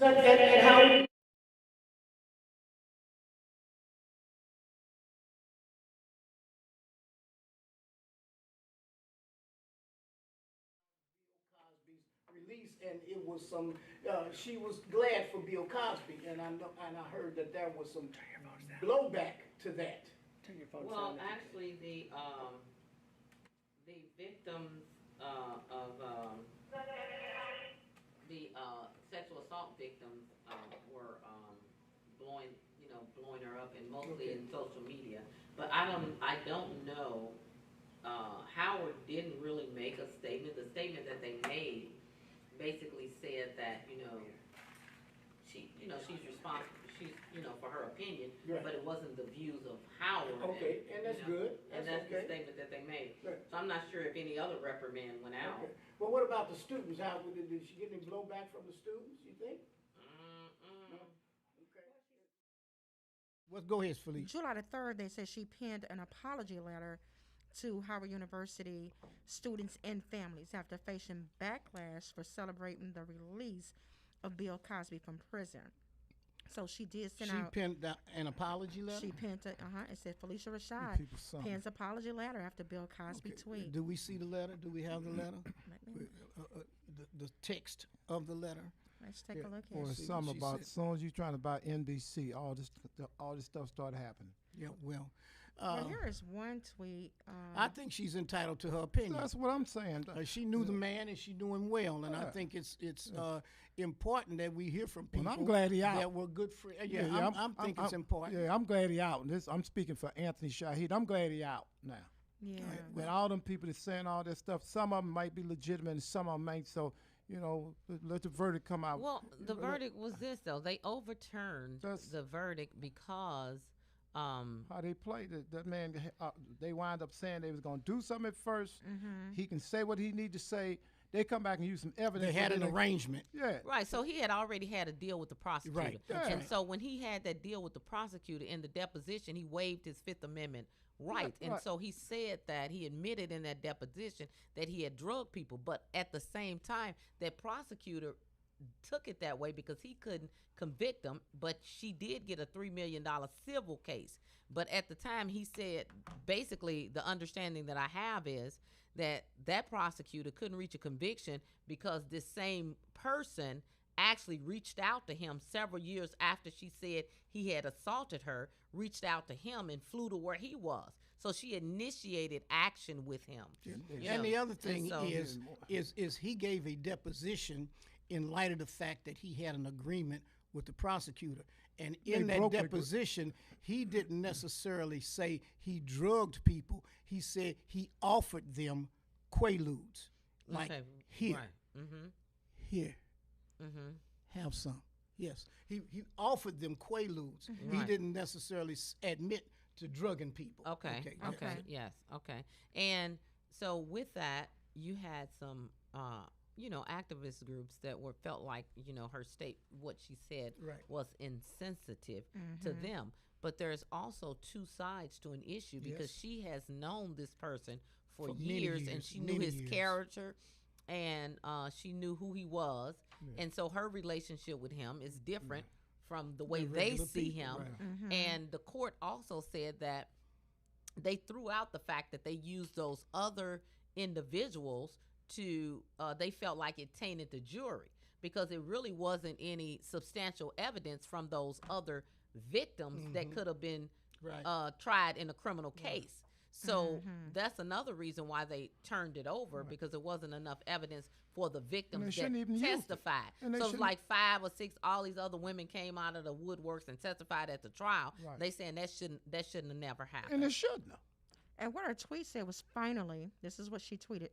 And how Cosby's release, and it was some. She was glad for Bill Cosby, and I know, and I heard that there was some blowback to that. Turn your phone Well, down. actually, the victims of the sexual assault victims were blowing, blowing her up, and mostly in social media. But I don't know. Howard didn't really make a statement. The statement that they made basically said that she's responsible. She's for her opinion, Right. but it wasn't the views of Howard. Okay, and that's good. And that's the statement that they made. Right. So I'm not sure if any other reprimand went out. Okay. Well, what about the students? How did she get any blowback from the students? You think? No? Okay. Well, go ahead, Felicia. July the 3rd, they said she penned an apology letter to Howard University students and families after facing backlash for celebrating the release of Bill Cosby from prison. So she did send She out. penned an apology letter. She penned it. It said Felicia Give Rashad people something. pens apology letter after Bill Cosby Okay. tweet. Do we see the letter? Do we have the letter? Let me- The text of the letter. Let's take Yeah. a look Or here. See some what she about said. as soon as you're trying to buy NBC, all this stuff started happening. Yeah. Well, Well, here is one tweet. I think she's entitled to her opinion. That's what I'm saying. She knew the man, and she knew him well, and I Yeah. think it's important that we hear from people. Well, I'm glad he out. That were good friends. Yeah, Yeah, I'm thinking it's important. Yeah, I'm glad he out. I'm speaking for Anthony Shahid. I'm glad he out now. yeah. When all them people that's saying all this stuff, some of them might be legitimate and some of them ain't. So, let the verdict come out. Well, the verdict was this though. They overturned That's- the verdict because How they played it, that man, they wind up saying they was going to do something at 1st. He can say what he need to say. They come back and use some evidence. They had within an arrangement. Yeah. right, so he had already had a deal with the prosecutor. Right, that's And right. so when he had that deal with the prosecutor in the deposition, he waived his Fifth Amendment right. Right, And right. so he said that he admitted in that deposition that he had drugged people, but at the same time, that prosecutor took it that way because he couldn't convict them, but she did get a $3 million civil case. But at the time, he said, basically, the understanding that I have is that prosecutor couldn't reach a conviction because this same person actually reached out to him several years after she said he had assaulted her, reached out to him and flew to where he was. So she initiated action with him. you And know. the other thing so- is he gave a deposition in light of the fact that he had an agreement with the prosecutor. And in They that broke the deposition, he didn't necessarily say he drugged people. He said he offered them quaaludes. Like, Okay, here, Right. Mm-hmm. here, have some. Yes, he offered them quaaludes. He Right. didn't necessarily admit to drugging people. Okay. yes. Okay. Yes. Okay. And so with that, you had some, activist groups that felt like, her what she said Right. was insensitive to them. But there's also two sides to an issue because Yes. she has known this person for For many years, and years, she knew many his years. character, and she knew who he was, and so her relationship with him is different from the way they regular see people, him. right. And the court also said that they threw out the fact that they used those other individuals to they felt like it tainted the jury because it really wasn't any substantial evidence from those other victims that could have been Right. tried in a criminal case. So that's another reason why they turned it over because there wasn't enough evidence for the victims shouldn't even that use it. testified. And they So it's shouldn't- like 5 or 6, all these other women came out of the woodworks and testified at the trial. Right. They saying that shouldn't have never happened. And it shouldn't have. And what her tweet said was finally, this is what she tweeted.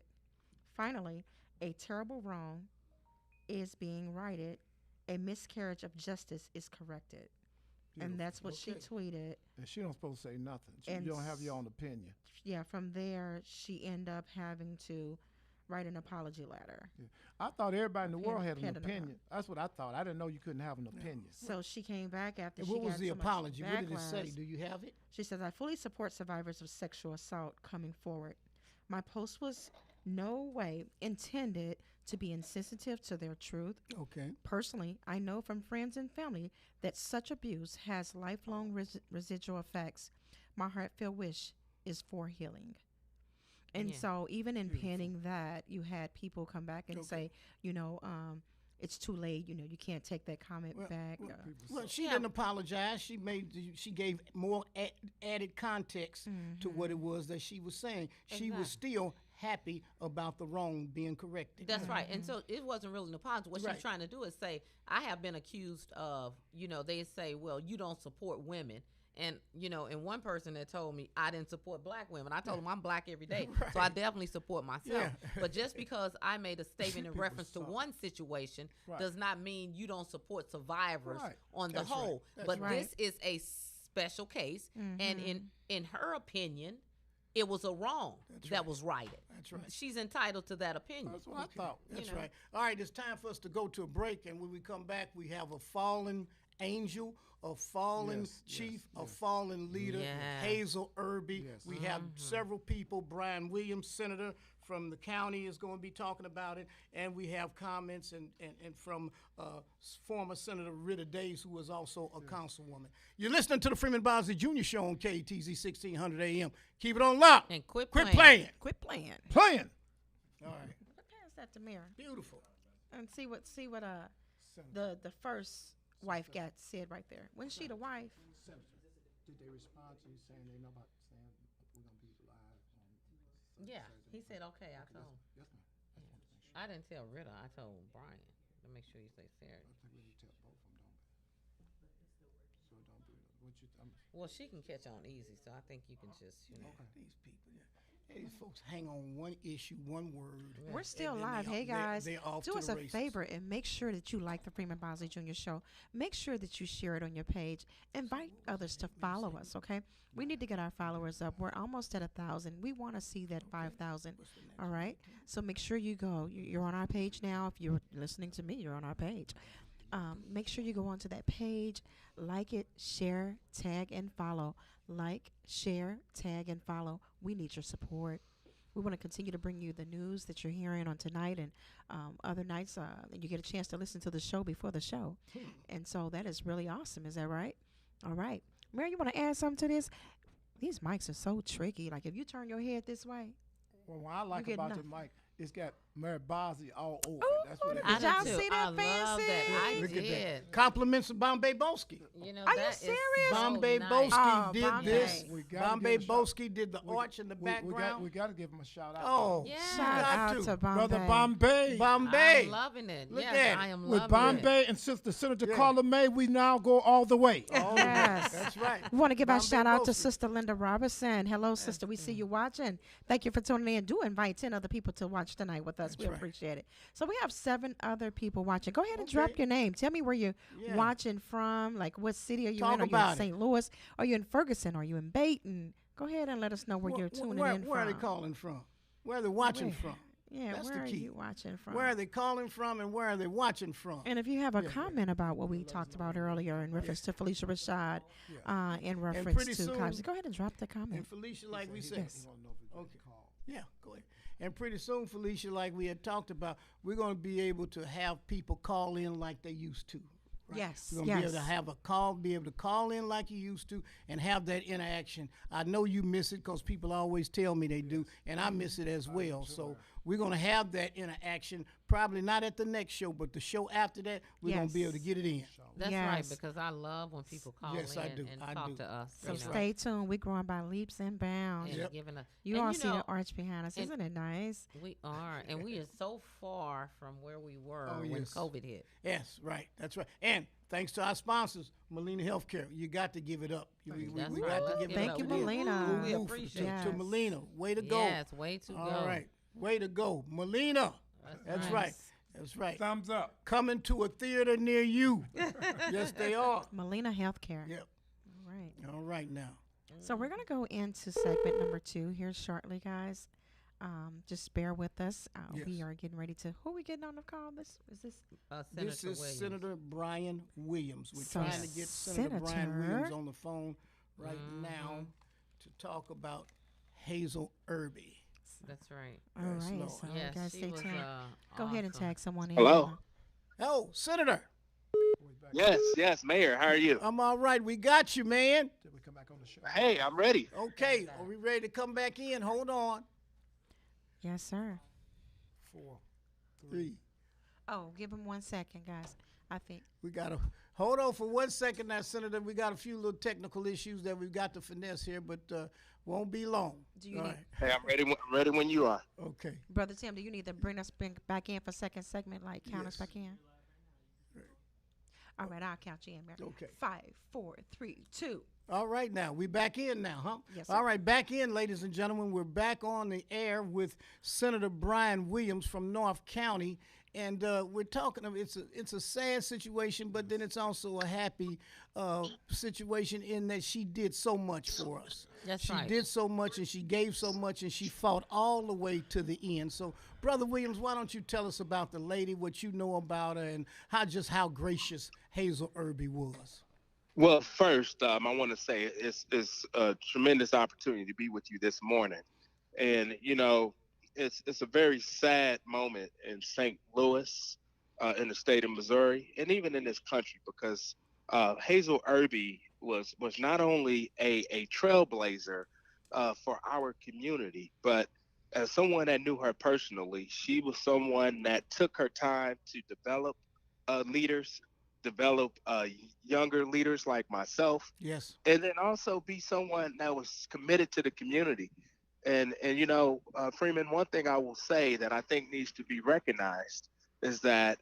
Finally, a terrible wrong is being righted. A miscarriage of justice is corrected. And that's what she tweeted. And she don't supposed to say nothing. And You don't have your own opinion. Yeah, from there, she ended up having to write an apology letter. Yeah. I thought everybody in the world had an Penned an opinion. That's what I thought. I didn't know you couldn't have an opinion. So she came back after And she what was got the so much apology? What did it say? backlash. Do you have it? She says, I fully support survivors of sexual assault coming forward. My post was no way intended to be insensitive to their truth. Okay. Personally, I know from friends and family that such abuse has lifelong residual effects. My heartfelt wish is for healing. And Yeah. so, even in Beautiful. penning that, you had people come back and Okay. say, you know, it's too late. You know, you can't take that comment back. Well, she Yeah. didn't apologize. She gave more added context to what it was that she was saying. She was still happy about the wrong being corrected. That's right. And so it wasn't really an apology. What Right. she's trying to do is say, I have been accused of, they say, well, you don't support women. And, and one person that told me I didn't support black women. I told them I'm black every day. So I definitely support myself. Yeah. But just because I made a statement in People reference to suck. one situation Right. does not mean you don't support survivors Right. on That's the right. whole. That's But right. this is a special case. And in her opinion, it was a wrong that was righted. That's right. She's entitled to that opinion. That's what I thought. That's know. right. All right, it's time for us to go to a break, and when we come back, we have a fallen angel, a fallen Yes, chief, yes, a yes. fallen leader, Yes. Hazel Irby. Yes. We have several people. Brian Williams, senator from the county, is going to be talking about it, and we have comments and from former Senator Rita Days, who was also a councilwoman. You're listening to the Freeman Bosley Jr. Show on KTZ 1600 AM. Keep it on lock. And quit playing. Quit playing. Playing. All right. Pass that to Mira Beautiful. and see what the first wife got said right there. Wasn't she the wife? Did they respond to you saying they know about saying we're gonna be live on? Yeah, he said okay. I told him. Yes, ma'am. I just wanted to make sure. I didn't tell Rita. I told Brian to make sure you say Sarah. I think we need to tell both of them, don't we? So don't do it. What you? Well, she can catch on easy, so I think you can just, These people, hey, these folks hang on one issue, one word. We're still and then live. they- Hey guys, they're off do to us the a races. favor and make sure that you like the Freeman Bosley Jr. Show. Make sure that you share it on your page. Invite others to follow us. Okay, we need to get our followers up. We're almost at 1,000. We want to see that 5,000. All right, so make sure you go. You're on our page now. If you're listening to me, you're on our page. Make sure you go onto that page, like it, share, tag, and follow. Like, share, tag, and follow. We need your support. We want to continue to bring you the news that you're hearing on tonight and other nights. And you get a chance to listen to the show before the show. And so that is really awesome. Is that right? All right. Mary, you want to add something to this? These mics are so tricky. Like if you turn your head this way. Well, what I like get about nothing. the mic, it's got Mary Bosley all over. Ooh, That's what it Did is. y'all do too. see that I love that. fancy? I Look at did. that. Compliments of Bombay Boski. Are you that is serious? so Bombay nice. Boski Oh, did Bombay. this. We gotta Bombay give a shout- Boski did the arch in the background. We got to give him a shout out. Oh, Yeah. Shout got out to. to Bombay. Brother Bombay. Bombay. I'm loving it. Look yes, at I it. am With loving it. Bombay and Sister Senator Yeah. Carla May, we now go all the way. Oh, Yes. that's right. We want to give our Bombay shout out to Boski. Sister Linda Robertson. Hello, sister. We see you watching. Thank you for tuning in. Do invite 10 other people to watch tonight with us. That's We right. appreciate it. So we have 7 other people watching. Go ahead and drop Okay. your name. Tell me where you're Yeah. watching from. Like what city are you Talk in? Are you about in it. St. Louis? Are you in Ferguson? Are you in Bayton? Go ahead and let us know where you're tuning where, in where from. are they calling from? Where are they watching Where? from? Yeah, That's the where are key. you watching from? Where are they calling from and where are they watching from? And if you have a Yeah. comment about what we talked about earlier in reference to Felicia Rashad, in reference pretty to soon- Cosby, go ahead and drop the And comment. Felicia, like we said, Yes. Okay. Yeah, go ahead. And pretty soon, Felicia, like we had talked about, we're going to be able to have people call in like they used to. Right? Yes, We're going to be able to yes. have be able to call in like you used to and have that interaction. I know you miss it because people always tell me they do, and I miss it as well. So we're going to have that interaction, probably not at the next show, but the show after that, we're going to be able to Yes. get it in. That's right, Yes. because I love when people call Yes, in I do. and I talk do. to us. So That's stay tuned. We're growing by leaps and bounds. And Yep. giving us. You and all see know, the arch behind us. and- Isn't it nice? We are, and we are so far from where we were Oh, when yes. COVID hit. Yes, right. That's right. And thanks to our sponsors, Molina Healthcare, you got to give it up. We That's we right. got to Let's give give it Thank up. you, to them. Molina. Ooh, We ooh, appreciate it. to Molina. Way to go. Yes, way to go. All right. Way to go. Molina. That's nice. right. That's right. Thumbs up. Coming to a theater near you. Yes, they are. Molina Healthcare. Yep. All right. All right now. So we're going to go into segment number 2 here shortly, guys. Just bear with us. We Yes. are getting ready to. Who are we getting on the call? Is this? Senator This is Williams. Senator Brian Williams. We're So trying to get Senator Brian Senator- Williams on the phone right now to talk about Hazel Irby. That's right. All Yes, right, Lord. so Yes, guys, she stay was tuned. Go ahead and awesome. tag someone in. Hello. Oh, Senator, Yes, yes, Mayor. How are you? I'm all right. We got you, man. Till we come back on the show. Hey, I'm ready. Okay, are we ready to come back in? Hold on. Yes, sir. 4, 3. Oh, give him 1 second, guys. I think. We got to hold on for 1 second now, Senator. We got a few little technical issues that we've got to finesse here, but won't be long. Do you All need, right. Hey, I'm ready. I'm ready when you are. Okay. Brother Tim, do you need to bring us back in for second segment, like count us Yes. back in? All right, I'll count you in, Mary. Okay. 5, 4, 3, 2. All right, now we back in now, huh? Yes, sir. All right, back in, ladies and gentlemen. We're back on the air with Senator Brian Williams from North County, and we're talking. It's a sad situation, but then it's also a happy situation in that she did so much for us. That's she right. did so much, and she gave so much, and she fought all the way to the end. So, Brother Williams, why don't you tell us about the lady, what you know about her, and how gracious Hazel Irby was. Well, first, I want to say it's a tremendous opportunity to be with you this morning, and it's a very sad moment in St. Louis, in the state of Missouri, and even in this country, because Hazel Irby was not only a trailblazer for our community, but as someone that knew her personally, she was someone that took her time to develop leaders, develop younger leaders like myself, Yes. and then also be someone that was committed to the community. And Freeman, one thing I will say that I think needs to be recognized is that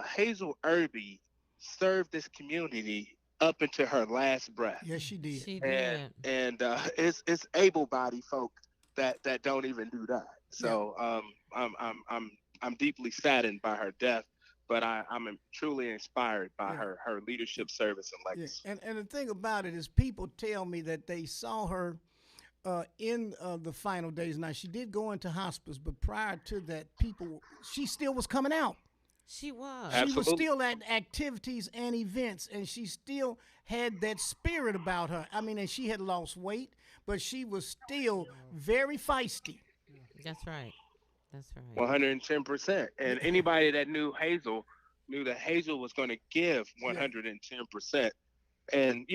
Hazel Irby served this community up into her last breath. Yes, she did. She did. And it's able-bodied folk that don't even do that. So I'm deeply saddened by her death, but I'm truly inspired by her leadership, service, and legacy. Yeah. And the thing about it is, people tell me that they saw her in the final days. Now, she did go into hospice, but prior to that, she still was coming out. She was. She was Absolutely. still at activities and events, and she still had that spirit about her. I mean, and she had lost weight, but she was still very feisty. That's right. That's right. 110%. And anybody that knew Hazel knew that Hazel was going to give 110%. And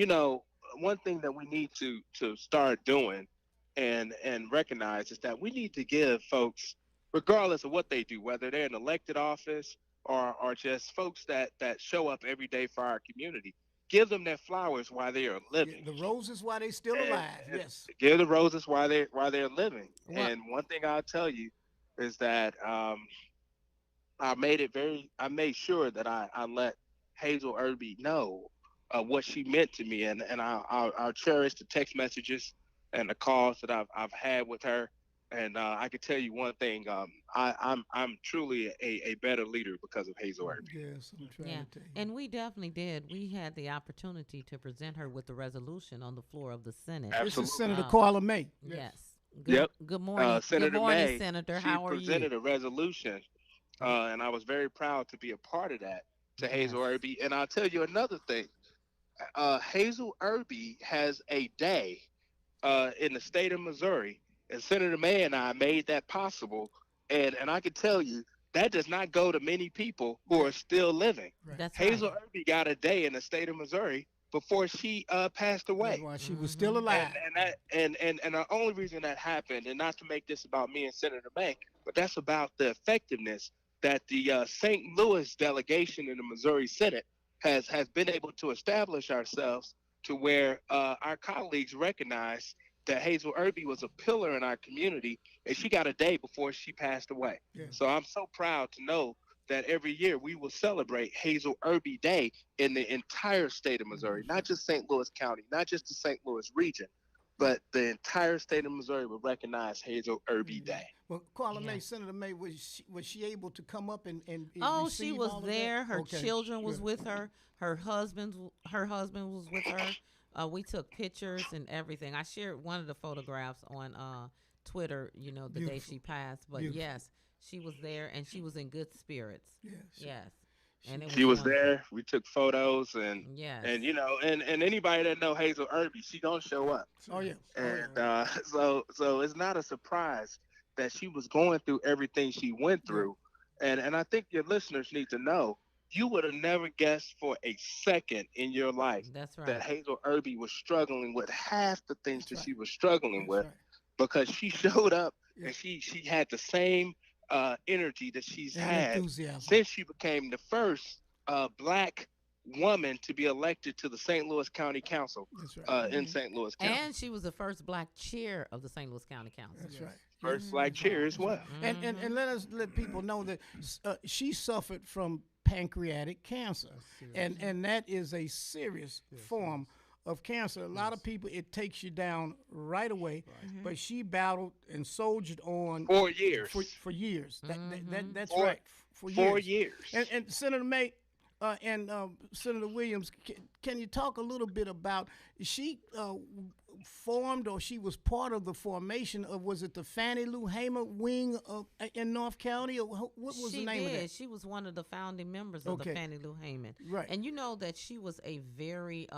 one thing that we need to start doing and recognize is that we need to give folks, regardless of what they do, whether they're in elected office or just folks that show up every day for our community, give them their flowers while they are living. The roses while they still alive. Yes. Give the roses while they're living. Well- And one thing I'll tell you is that I made sure that I let Hazel Irby know what she meant to me, and I'll cherish the text messages and the calls that I've had with her. And I can tell you one thing: I'm truly a better leader because of Hazel Irby. Yes, I'm trying Yeah, to tell you. and we definitely did. We had the opportunity to present her with the resolution on the floor of the Senate. This is Absolutely. Senator Carla May. Yes. Good, Yep. Good morning. Senator Good morning, May, Senator. she How are presented you? a resolution, and I was very proud to be a part of that to Hazel Irby. And I'll tell you another thing. Hazel Irby has a day in the state of Missouri, and Senator May and I made that possible. And I can tell you, that does not go to many people who are still living. Right. That's Hazel right. Irby got a day in the state of Missouri before she passed away. While she was still alive. And the only reason that happened, and not to make this about me and Senator May, but that's about the effectiveness that the St. Louis delegation in the Missouri Senate has been able to establish ourselves to where our colleagues recognize that Hazel Irby was a pillar in our community, and she got a day before she passed away. Yeah. So I'm so proud to know that every year we will celebrate Hazel Irby Day in the entire state of Missouri, not just St. Louis County, not just the St. Louis region, but the entire state of Missouri will recognize Hazel Irby Day. Well, Carla May, Yes. Senator May, was she able to come up and Oh, she receive was all of there. that? Her Okay, children was good. with her. Her husband was with her. We took pictures and everything. I shared one of the photographs on Twitter. The day Beautiful. she passed. But Beautiful. yes, she was there and she was in good spirits. Yes. Yes, and it She was wonderful. there. We took photos, and Yes. and anybody that know Hazel Irby, she gonna show up. Oh yeah. And so it's not a surprise that she was going through everything she went Yeah. through. And I think your listeners need to know you would have never guessed for a second in your life That's that right. Hazel Irby was struggling with half the things That's that right. she was struggling That's with right. because she showed up Yeah. and she had the same energy that she's And had enthusiasm. since she became the first black woman to be elected to the St. Louis County Council That's right. in St. Louis County. And she was the first black chair of the St. Louis County Council. That's right. First black chair as well. And let people know that she suffered from pancreatic cancer, and that is a serious form of cancer. A lot of people, it takes you down right away, but she battled and soldiered on 4 years. for years. That's Four- right, for 4 years. years. And Senator May and Senator Williams, can you talk a little bit about she formed, or she was part of the formation of, was it the Fannie Lou Hamer wing of, in North County, or what was She the name did. of that? She was one of the founding members of Okay. the Fannie Lou Hamer. Right. And you know that she was a very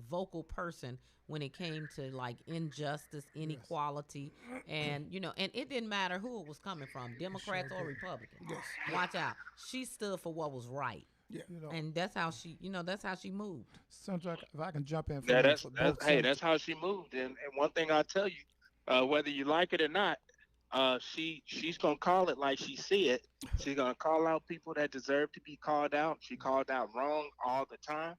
vocal person when it came to like injustice, inequality, and and it didn't matter who it was coming from, Democrats or Republicans. Yes. Watch out. She stood for what was right. Yeah. And that's how she moved. Senator, if I can jump in. Yeah, for both senators. that's how she moved. And one thing I'll tell you, whether you like it or not, she's gonna call it like she see it. She's gonna call out people that deserve to be called out. She called out wrong all the time.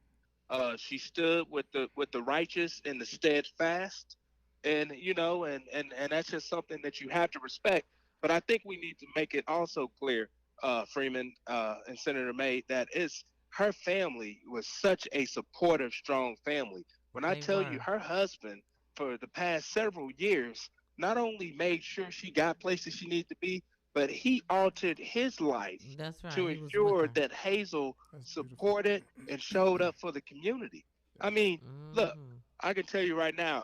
She stood with the righteous and the steadfast, and and that's just something that you have to respect. But I think we need to make it also clear, Freeman and Senator May, that her family was such a supportive, strong family. When I They tell were. you, her husband for the past several years not only made sure she got places she needed to be, but he altered his life That's right. to He was with ensure her. that Hazel That's beautiful. supported and showed up for the community. I mean, look, Mhm. I can tell you right now,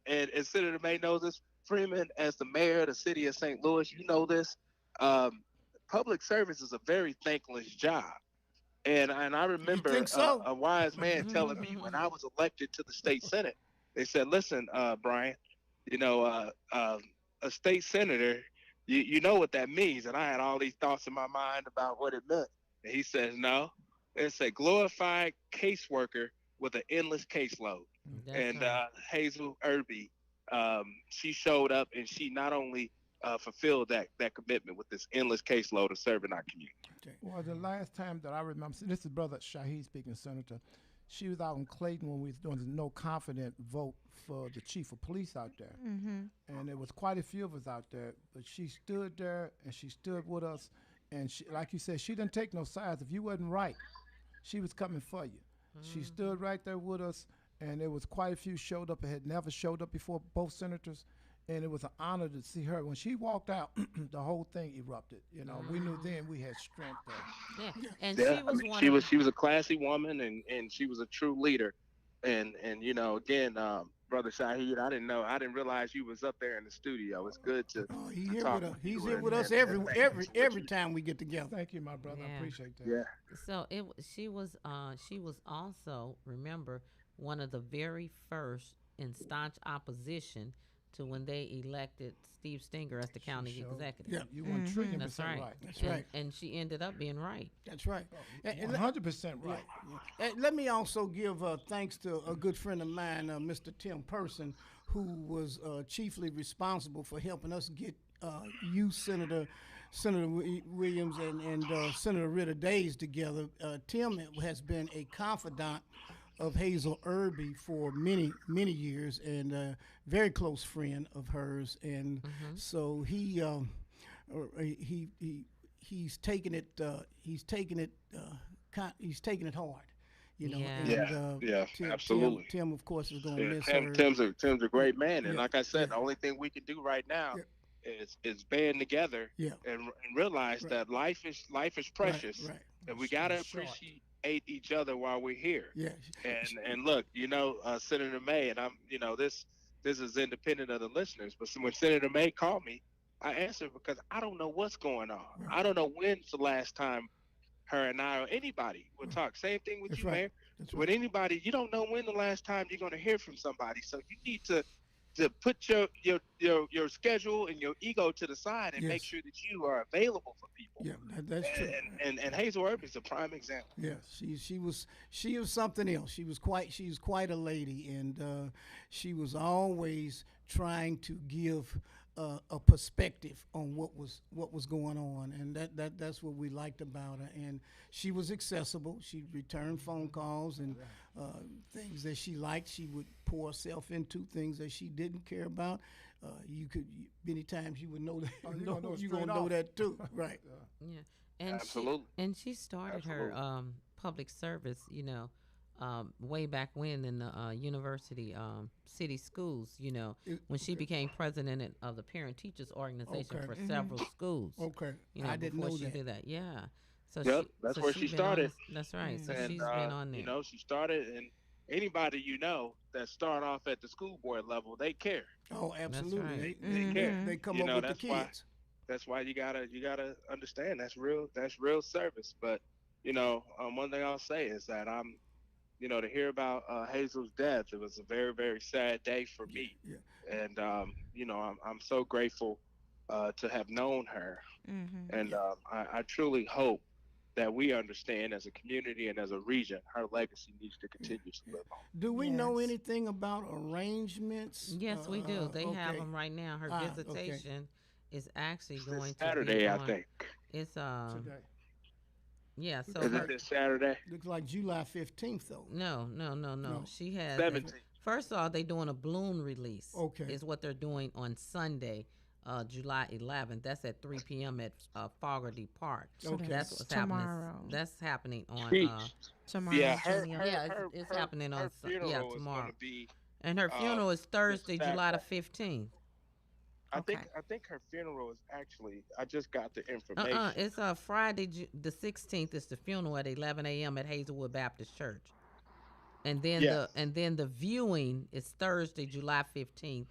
and Senator May knows this, Freeman, as the mayor of the city of St. Louis, you know this. Um, Public service is a very thankless job. And I remember think so? a wise man telling me when I was elected to the state senate, they said, "Listen, Brian, you know, a state senator, you know what that means." And I had all these thoughts in my mind about what it meant. And he says, "No, it's a glorified caseworker with an endless caseload." That's And right. Hazel Irby, she showed up and she not only fulfilled that commitment with this endless caseload of serving our community. Well, the last time that I remember, this is Brother Shaheed speaking, Senator. She was out in Clayton when we was doing the no confident vote for the chief of police out there. And there was quite a few of us out there, but she stood there and she stood with us. And she, like you said, she didn't take no sides. If you wasn't right, she was coming for you. She stood right there with us, and there was quite a few showed up that had never showed up before, both senators. And it was an honor to see her. When she walked out, the whole thing erupted. We knew then we had strength there. Yeah. And Yeah, she was one she of was she was a classy woman and she was a true leader. And again, Brother Shaheed, I didn't realize you was up there in the studio. It's good to Oh, he's to here talk with us. with you He's here and- with us and every thank you every for what every you- time we get together. Thank you, my brother. I Yeah. appreciate that. Yeah. So she was also, remember, one of the very first in staunch opposition to when they elected Steve Stenger as the county showed- executive. Yeah. You want trillion That's percent right. right. That's right. And she ended up being right. That's right. And let- 100% right. And let me also give thanks to a good friend of mine, Mr. Tim Person, who was chiefly responsible for helping us get you, Senator Williams and Senator Ritter Days together. Tim has been a confidant of Hazel Irby for many, many years, and a very close friend of hers. And so he's taking it hard. Yeah. Yeah, absolutely. Tim, of course, is going to Yeah, miss her. Tim's a great man, and Yeah, like I said, yeah. the only thing we can do right now Yeah. is band together Yeah. and realize that life is precious, Right. and we gotta Short. appreciate each other while we're here. Yeah. And look, Senator May, and I'm, this is independent of the listeners, but when Senator May called me, I answered because I don't know what's going on. Right. I don't know when's the last time her and I or anybody would talk. Same thing with That's you, right. Mayor. That's With right. anybody, you don't know when the last time you're going to hear from somebody. So you need to to put your schedule and your ego to the side and make Yes. sure that you are available for people. Yeah, that's true. And Hazel Earp is a prime example. Yeah, she was something else. She was quite a lady, and she was always trying to give a perspective on what was going on, and that's what we liked about her. And she was accessible. She returned phone calls and things that she liked. She would pour herself into things that she didn't care about. Many times you would know that. Oh, You gonna know that too, right? Yeah, and Absolutely. she started her public service, way back when in the university city schools. When she became president of the parent teachers organization Okay. for several schools. Okay, I didn't before know she that. did that. Yeah. So Yep, that's where she she's been on started. that's right. So And she's been on there. she started, and anybody that start off at the school board level, they care. Oh, absolutely. right. They care. They come You up know, with the that's why- kids. That's why you gotta understand that's real service. But one thing I'll say is that to hear about Hazel's death, it was a very, very sad day for me. Yeah. And I'm so grateful to have known her. And I truly hope that we understand as a community and as a region, her legacy needs to continue to live on. Do we know Yes. anything about arrangements? Yes, we do. They have okay. them right now. Her Okay. visitation is actually This going Saturday, to be I on. think. It's Today. yeah. So Is her, it this Saturday? Looks like July 15th, though. no. No. She has 17th. first of all, they're doing a balloon release. Okay. Is what they're doing on Sunday, July 11th. That's at 3 p.m. at Fogarty Park. So Okay. That's that's what's happening. tomorrow. That's happening on. Jeez. Tomorrow. Yeah, her, Junior. her, Yeah, her, it's her- happening on her funeral is tomorrow. going to be. And her funeral is Thursday, July the Saturday. 15th. I Okay. think her funeral is actually. I just got the information. It's Friday, the 16th. Is the funeral at 11 a.m. at Hazelwood Baptist Church, and then Yes. the viewing is Thursday, July 15th,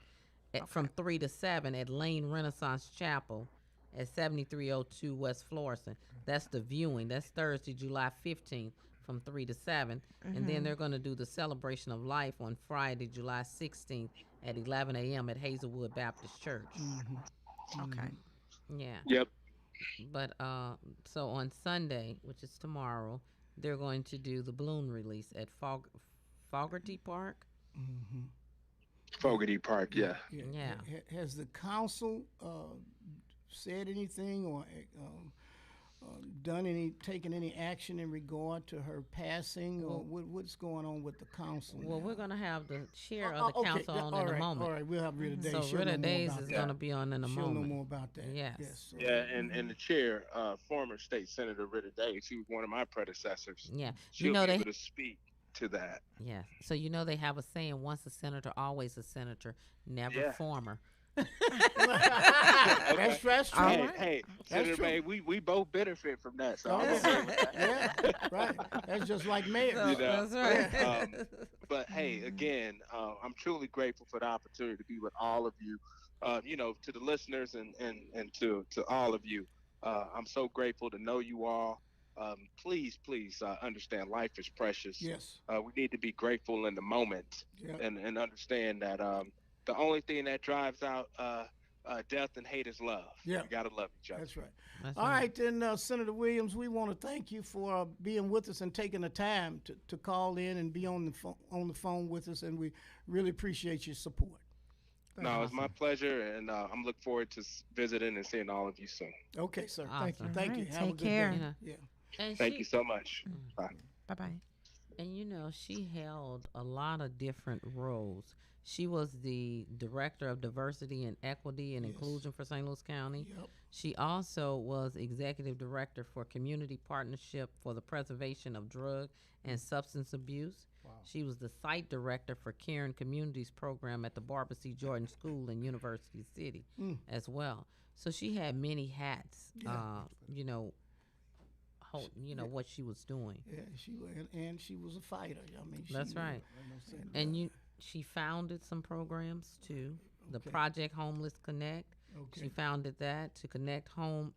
from 3 to 7 at Lane Renaissance Chapel, at 7302 West Florissant. That's the viewing. That's Thursday, July 15th, from 3 to 7, and then they're going to do the celebration of life on Friday, July 16th, at 11 a.m. at Hazelwood Baptist Church. Okay. Yeah. Yep. But so on Sunday, which is tomorrow, they're going to do the balloon release at Fogarty Park. Fogarty Park. Yeah. Yeah. Has the council said anything or taken any action in regard to her passing, or what's going on with the council? Well, now? we're going to have the chair of the Okay, council on all in a right, moment. All right, we'll have Rita Days. So She'll Rita know more Days about is that. going to be on in a She'll moment. know more about that. Yes. so- Yeah, and the chair, former state senator Rita Days, she was one of my predecessors. Yeah. She'll know be they able to speak to that. Yeah. So they have a saying, once a senator, always a senator, never Yeah. former. That's true. Hey, right. hey, That's Senator true. May, we both benefit from that. So Oh, I'm okay with that. yeah, right. That's just like mayor. So, You know, that's right. But hey, again, I'm truly grateful for the opportunity to be with all of you. To the listeners and to all of you, I'm so grateful to know you all. Please understand life is precious. Yes. We need to be grateful in the moment Yeah. and understand that the only thing that drives out death and hate is love. Yeah. We gotta love each other. That's right. That's All right, then, Senator Williams, we want to thank you for being with us and taking the time to call in and be on the phone with us, and we really appreciate your support. No, it's my pleasure, and I'm looking forward to visiting and seeing all of you soon. Okay, sir. Awesome. Thank you. All right, Have a take good care. day. Yeah. Yeah. And Thank you so much. Bye. Bye bye. And she held a lot of different roles. She was the director of diversity and equity and Yes. inclusion for St. Louis County. Yep. She also was executive director for Community Partnership for the Preservation of Drug and Substance Abuse. Wow. She was the site director for Caring Communities program at the Barbara C. Jordan School in University City as well. So she had many hats. Yeah. What she was doing. Yeah, she was a fighter. I mean, That's right. And she founded some programs too. The Okay. Project Homeless Connect. Okay. She founded that to connect home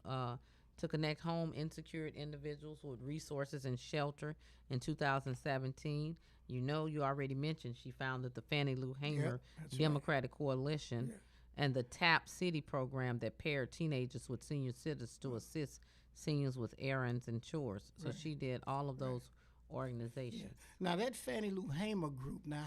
insecure individuals with resources and shelter in 2017. You already mentioned she founded the Fannie Lou Hamer that's Democratic Coalition and the TAP City program that paired teenagers with senior citizens to assist seniors with errands and chores. So she did all of those organizations. Now that Fannie Lou Hamer group. Now,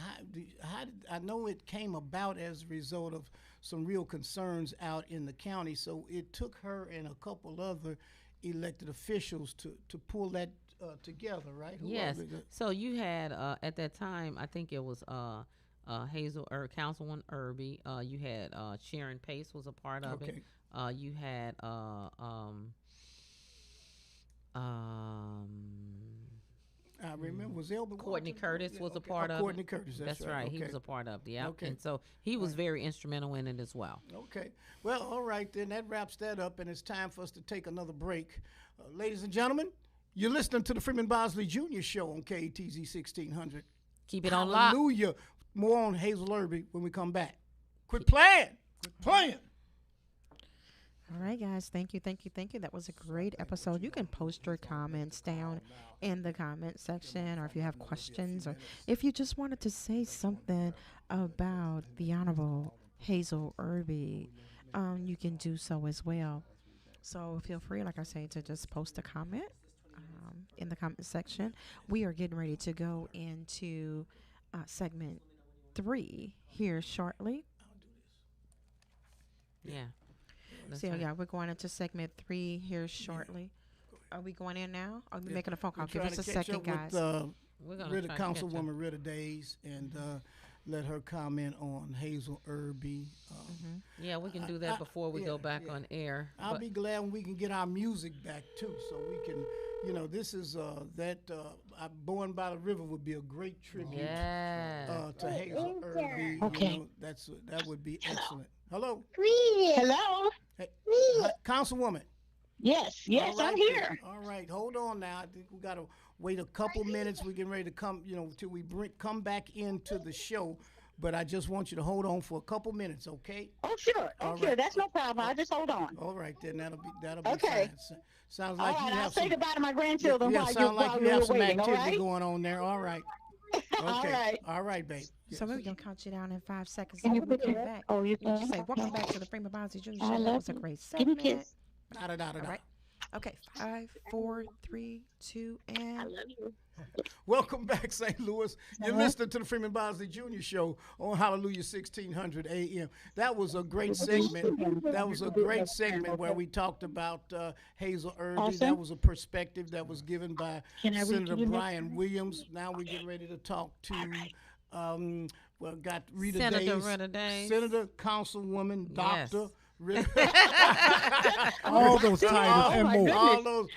how did I know it came about as a result of some real concerns out in the county? So it took her and a couple other elected officials to pull that together, right? Who Yes. are they? So you had at that time, I think it was Councilwoman Irby. You had Sharon Pace was a part of it. You had I remember was Elbert Courtney Walton? Curtis Yeah, was a okay. part of Courtney it. Curtis, That's right. He Okay. was a part of it. Yeah. Okay. And so he was very instrumental in it as well. Okay. Well, all right, then that wraps that up, and it's time for us to take another break. Ladies and gentlemen, you're listening to the Freeman Bosley Jr. Show on KTZ 1600. Keep it on lock. Hallelujah. More on Hazel Irby when we come back. Quit playing. Quit playing. All right, guys. Thank you. That was a great episode. You can post your comments down in the comment section, or if you have questions, or if you just wanted to say something about the Honorable Hazel Irby, you can do so as well. So feel free, like I say, to just post a comment in the comment section. We are getting ready to go into segment 3 here shortly. Yeah. That's So right. yeah, we're going into segment 3 here shortly. Are we going in now? Are we making a phone call? We're Give trying us a to catch second, up guys. with We're gonna Rita, try to catch up. Councilwoman Rita Days, and let her comment on Hazel Irby. Yeah, we can do that before we go back on air. I'll But- be glad when we can get our music back too, so we can, this is Born by the River would be a great tribute Yeah. to Hazel Irby. Okay. That would be excellent. Hello, Hello. hey, Councilwoman. Yes, All right, I'm here. All right, hold on now. I think we gotta wait a couple minutes. We're getting ready to come, till we come back into the show. But I just want you to hold on for a couple minutes, okay? Oh, sure. All Sure. right. That's no problem. I'll just hold on. All right, then that'll be Okay. fine. Sounds All like right. you I'll have say some. goodbye to my grandchildren Yeah, while sound like you you're have some waiting. All activity right. going on there. All right. Okay. All right. All right, babe. So we're going to count you down in 5 seconds. Can And you when we put come your- back, Oh, you you can. just say, welcome back to the Freeman Bosley Jr. I Show. That love was a you. great Give me segment. a kiss. Da da da da. All right. Okay, 5, 4, 3, 2, I and love you. Welcome back, St. Louis. You're listening to the Freeman Bosley Jr. Show on Hallelujah 1600 AM. That was a great segment. That was a great segment where we talked about Hazel Irby. Awesome. That was a perspective that was given by Can I read Senator to you next Brian Williams. Now we're getting ready to talk to, got Rita Senator Days. Rita Days. Senator, Councilwoman, Yes. Doctor. Rita, All those titles and my more. goodness. all those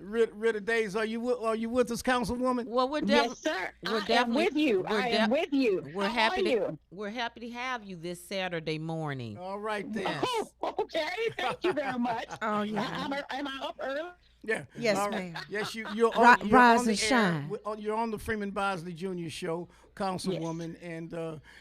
Rita Days. Are you with us, Councilwoman? Well, we're Yes, definitely sir. we're I am definitely- with you. we're I am with you. we're How happy are to you? we're happy to have you this Saturday morning. All right then. Yes. Oh, okay. Thank you very much. oh yeah. Am I up early? Yeah. Yes, All right. ma'am. Yes, you're Ri- on, you're rise on the and air. shine. You're on the Freeman Bosley Jr. Show, Councilwoman, and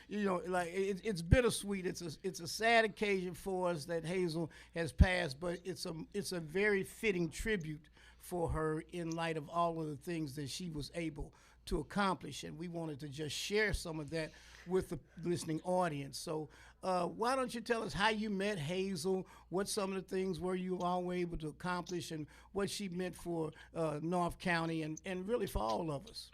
it's bittersweet. It's a sad occasion for us that Hazel has passed, but it's a very fitting tribute for her in light of all of the things that she was able to accomplish, and we wanted to just share some of that with the listening audience. So why don't you tell us how you met Hazel, what some of the things were you all were able to accomplish, and what she meant for North County and really for all of us.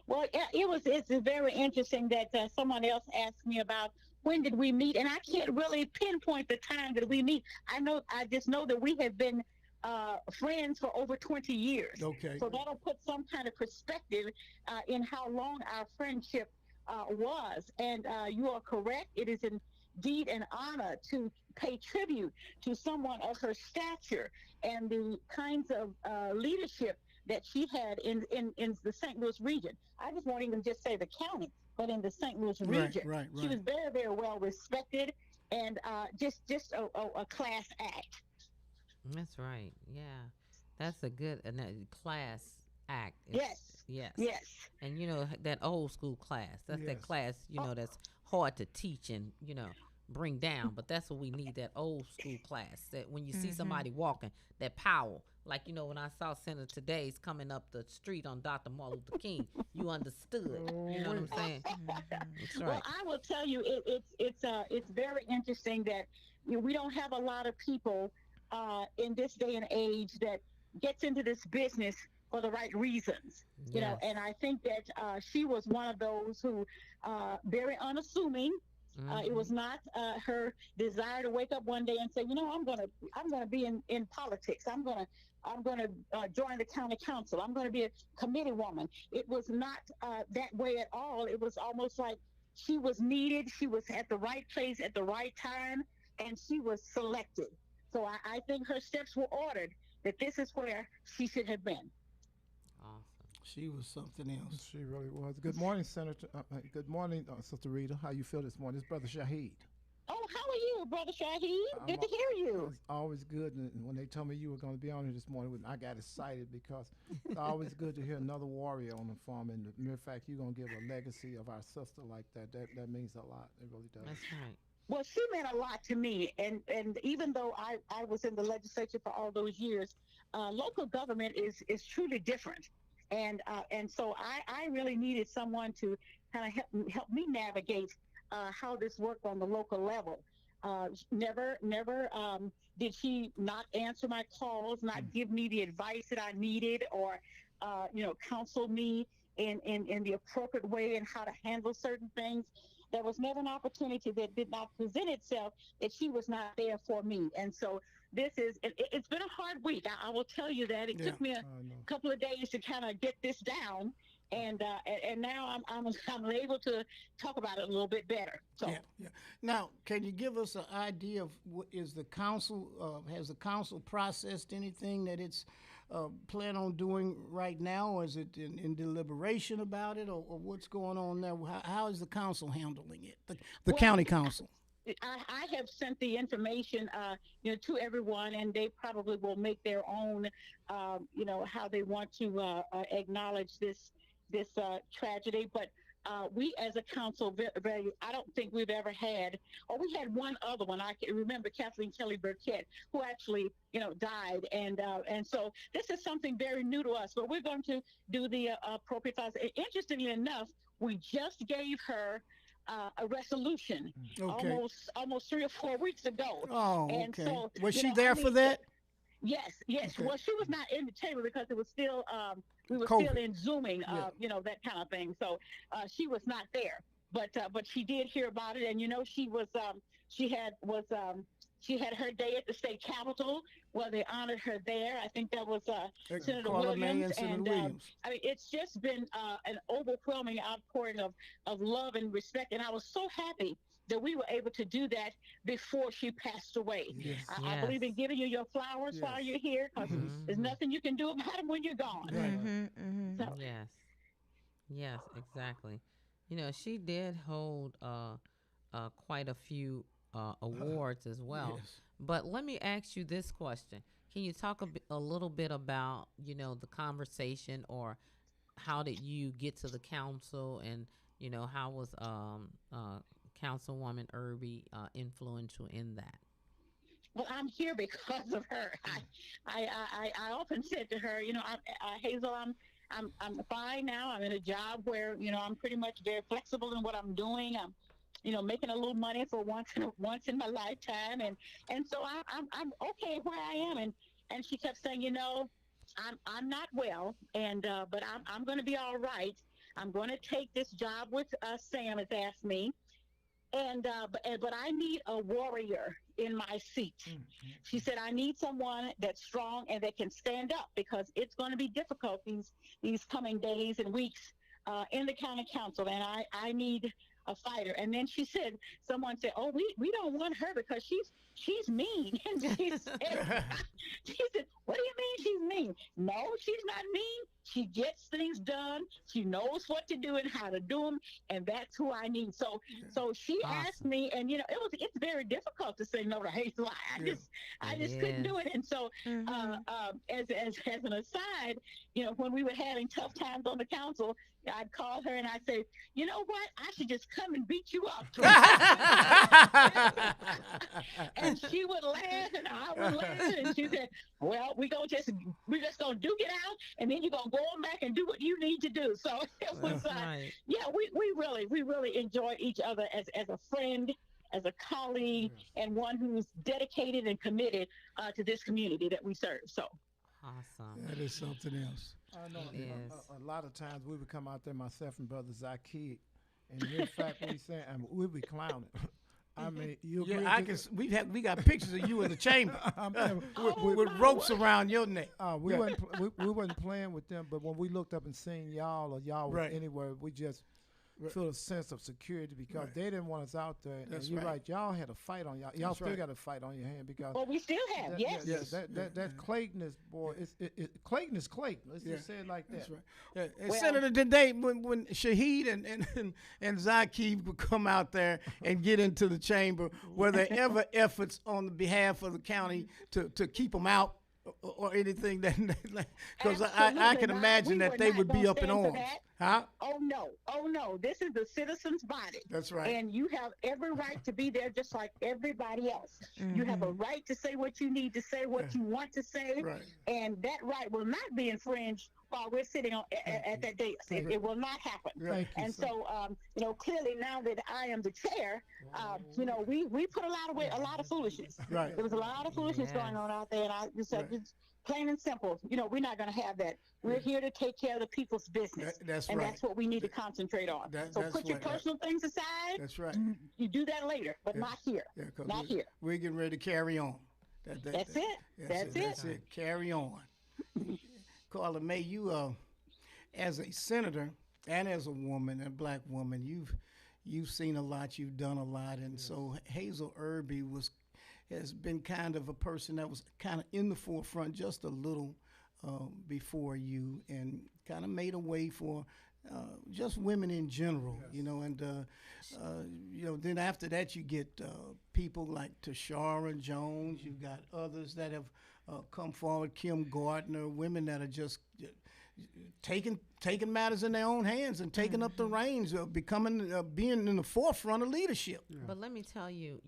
Well, it's very interesting that someone else asked me about when did we meet, and I can't really pinpoint the time that we meet. I just know that we have been friends for over 20 years. Okay. So that'll put some kind of perspective in how long our friendship was. And you are correct. It is indeed an honor to pay tribute to someone of her stature and the kinds of leadership that she had in the St. Louis region. I just won't even just say the county, but in the St. Louis region. Right. She was very, very well respected and just a class act. That's right. Yeah. That's a good class act. Yes. Yes. Yes. And that old school class. That's Yes. that class, that's hard to teach and, bring down. But that's what we need, that old school class. That when you see somebody walking, that power, Like, when I saw Senator Days coming up the street on Dr. Martin Luther King, you understood. You know what I'm saying? That's right. Well, I will tell you, it's very interesting that we don't have a lot of people in this day and age that gets into this business for the right reasons. Yes. And I think that she was one of those who very unassuming. It was not her desire to wake up one day and say, I'm gonna be in politics. I'm gonna join the county council. I'm gonna be a committee woman. It was not that way at all. It was almost like she was needed. She was at the right place at the right time, and she was selected. So I think her steps were ordered. That this is where she should have been. Awesome. She was something else. She really was. Good morning, Senator. Good morning, Sister Rita. How you feel this morning? It's Brother Shaheed. Oh, how are you, Brother Shaheed? Good to hear you. It's always good. And when they told me you were going to be on here this morning, I got excited because it's always good to hear another warrior on the farm. And the mere fact you're going to give a legacy of our sister like that means a lot. It really does. That's right. Well, she meant a lot to me. And even though I was in the legislature for all those years, local government is truly different. And so I really needed someone to kind of help me navigate how this worked on the local level. Never did she not answer my calls, not give me the advice that I needed, or counsel me in the appropriate way and how to handle certain things. There was never an opportunity that did not present itself that she was not there for me. And so it's been a hard week. I will tell you that. It took me a couple of days to kind of get this down. And now I'm able to talk about it a little bit better. So yeah. Now, can you give us an idea of what is the council? Has the council processed anything that it's plan on doing right now, or is it in deliberation about it, or what's going on there? How is the council handling it? The county council. I have sent the information, to everyone, and they probably will make their own, how they want to acknowledge this tragedy. But we as a council, I don't think we've ever had, or we had one other one. I can remember Kathleen Kelly Burkett, who actually, died. And so this is something very new to us, but we're going to do the appropriate thoughts. Interestingly enough, we just gave her a resolution almost 3 or 4 weeks ago. Oh, okay. And so, was she there for that? Yes. Okay. Well, she was not in the chamber because it was still we were COVID. still in Zooming, that kind of thing. So she was not there, but she did hear about it, and she had her day at the state capitol where they honored her there. I think that was Senator Williams, and I mean, it's just been an overwhelming outpouring of love and respect, and I was so happy that we were able to do that before she passed away. Yes. I believe in giving you your flowers while you're here, because there's nothing you can do about them when you're gone. Right. So, Yes, exactly. She did hold quite a few awards as well. Yes. But let me ask you this question. Can you talk a little bit about, the conversation, or how did you get to the council, and, how was Councilwoman Irby influential in that? Well, I'm here because of her. I often said to her, Hazel, I'm fine now. I'm in a job where, I'm pretty much very flexible in what I'm doing. I'm, making a little money for once in my lifetime, and so I'm okay where I am. And she kept saying, I'm not well, and but I'm going to be all right. I'm going to take this job with Sam has asked me. But I need a warrior in my seat. She said, I need someone that's strong and that can stand up, because it's going to be difficult these coming days and weeks in the county council. And I need a fighter. And then someone said, oh, we don't want her because she's mean. And she said, what do you mean she's mean? No, she's not mean. She gets things done. She knows what to do and how to do them, and that's who I need. So she asked me, and it's very difficult to say no to Hazel. I just couldn't do it. And so as an aside, when we were having tough times on the council, I'd call her and I'd say, you know what? I should just come and beat you up. And she would laugh and I would laugh, and she said, well, we're just gonna duke it out, and then you're gonna go on back and do what you need to do. So it was, Right. yeah, we really enjoyed each other as a friend, as a colleague, and one who's dedicated and committed to this community that we serve. So Awesome. That is something else. I know It is. a lot of times we would come out there, myself and brother Zaki, and in fact, we say, and we'd be clowning. I mean, you agree? Yeah, we got pictures of you in the chamber with my ropes word. around your neck. We we wasn't playing with them, but when we looked up and seen y'all or y'all was Right. anywhere, we just feel a sense of security because they didn't want us out there. That's and you're right. right. Y'all had a fight on y'all. Y'all That's still right. got a fight on your hand because well, we still have, that, yes. yeah, Yes. that Clayton is boy. Clayton is Clayton. Let's Yeah. just say it like that. That's right. Yeah. And Well- Senator, today when Shaheed and Zaki would come out there and get into the chamber, were there ever efforts on the behalf of the county to keep them out or anything that? Because I can Absolutely not. imagine We that were they not would be gonna up in stand for arms. that. Huh? Oh no. This is the citizens' body. That's right. And you have every right to be there just like everybody else. You have a right to say what you need to say, what you want to say. Right. And that right will not be infringed while we're sitting at that dais. It will not happen. Right. Thank you. And so, clearly now that I am the chair, we put a lot of foolishness. Right. There was a lot of foolishness Yes. going on out there, and I just said, Right. it's plain and simple. We're not going to have that. We're here to take care of the people's business, That's and right. that's what we need to concentrate on. So that's put your right. personal things aside. That's right. You do that later, but not here. Yeah, 'cause Not here. we're getting ready to carry on. That's it. That's That's it. Carry on. Carla May, you as a senator and as a woman, a black woman, you've seen a lot, you've done a lot, and so Hazel Irby has been kind of a person that was kind of in the forefront just a little before you, and kind of made a way for just women in general, and then after that you get people like Tashara Jones. You've got others that have come forward, Kim Gardner, women that are just taking matters in their own hands and taking up the reins of being in the forefront of leadership. But let me tell you,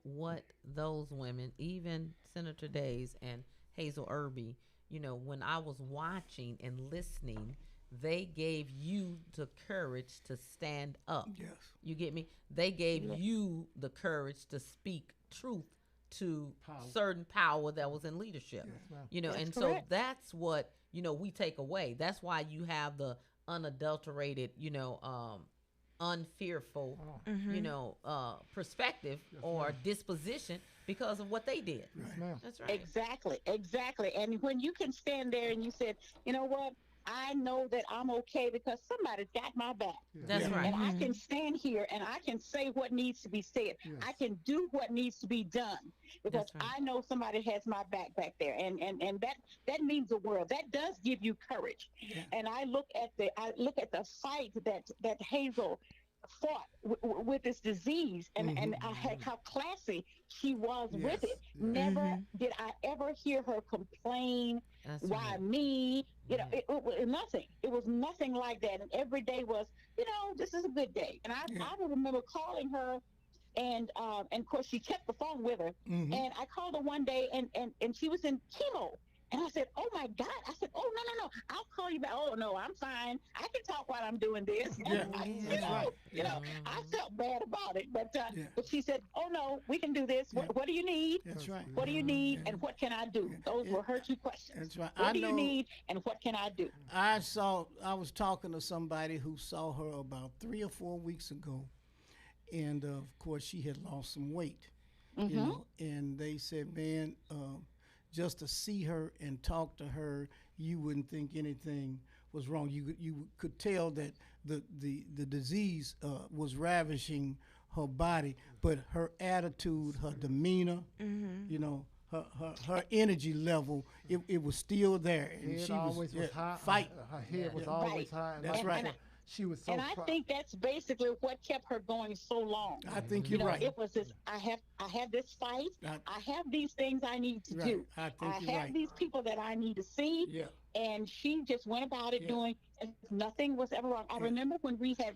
what those women, even Senator Days and Hazel Irby, when I was watching and listening, they gave you the courage to stand up. Yes. You get me? They gave you the courage to speak truth to certain power that was in leadership. And so correct. that's what, we take away. That's why you have the unadulterated, unfearful, perspective or disposition because of what they did. Ma'am. That's right. Exactly. And when you can stand there and you said, you know what? I know that I'm okay because somebody's got my back. That's Yeah. right. And I can stand here and I can say what needs to be said. I can do what needs to be done because That's right. I know somebody has my back there. And that means the world. That does give you courage. And I look at the fight that Hazel fought with this disease and how classy she was with it. Never did I ever hear her complain. That's Why right. me? It was nothing. It was nothing like that. And every day was, this is a good day. And I would remember calling her, and of course she kept the phone with her. Mhm. And I called her one day, and she was in chemo. And I said, oh my God. I said, oh no, I'll call you back. Oh no, I'm fine. I can talk while I'm doing this. Yeah, that's right. I felt bad about it, but she said, oh no, we can do this. What do you need? That's right. What do you need, and what can I do? Those were her two questions. That's right. What I do you know- need, and what can I do? I was talking to somebody who saw her about 3 or 4 weeks ago, and of course she had lost some weight, and they said, man, just to see her and talk to her, you wouldn't think anything was wrong. You could tell that the disease was ravishing her body, but her attitude, her demeanor, her energy level, it was still there. And Head she always was high. fight. Her head was Yeah. always Right. high. and That's like right. I said, She was so. And I think that's basically what kept her going so long. I think you're right. It was this. I have this fight. I have these things I need to Right. do. I think you're have right. these people that I need to see. Yeah. And she just went about it doing as if nothing was ever wrong. I remember when we had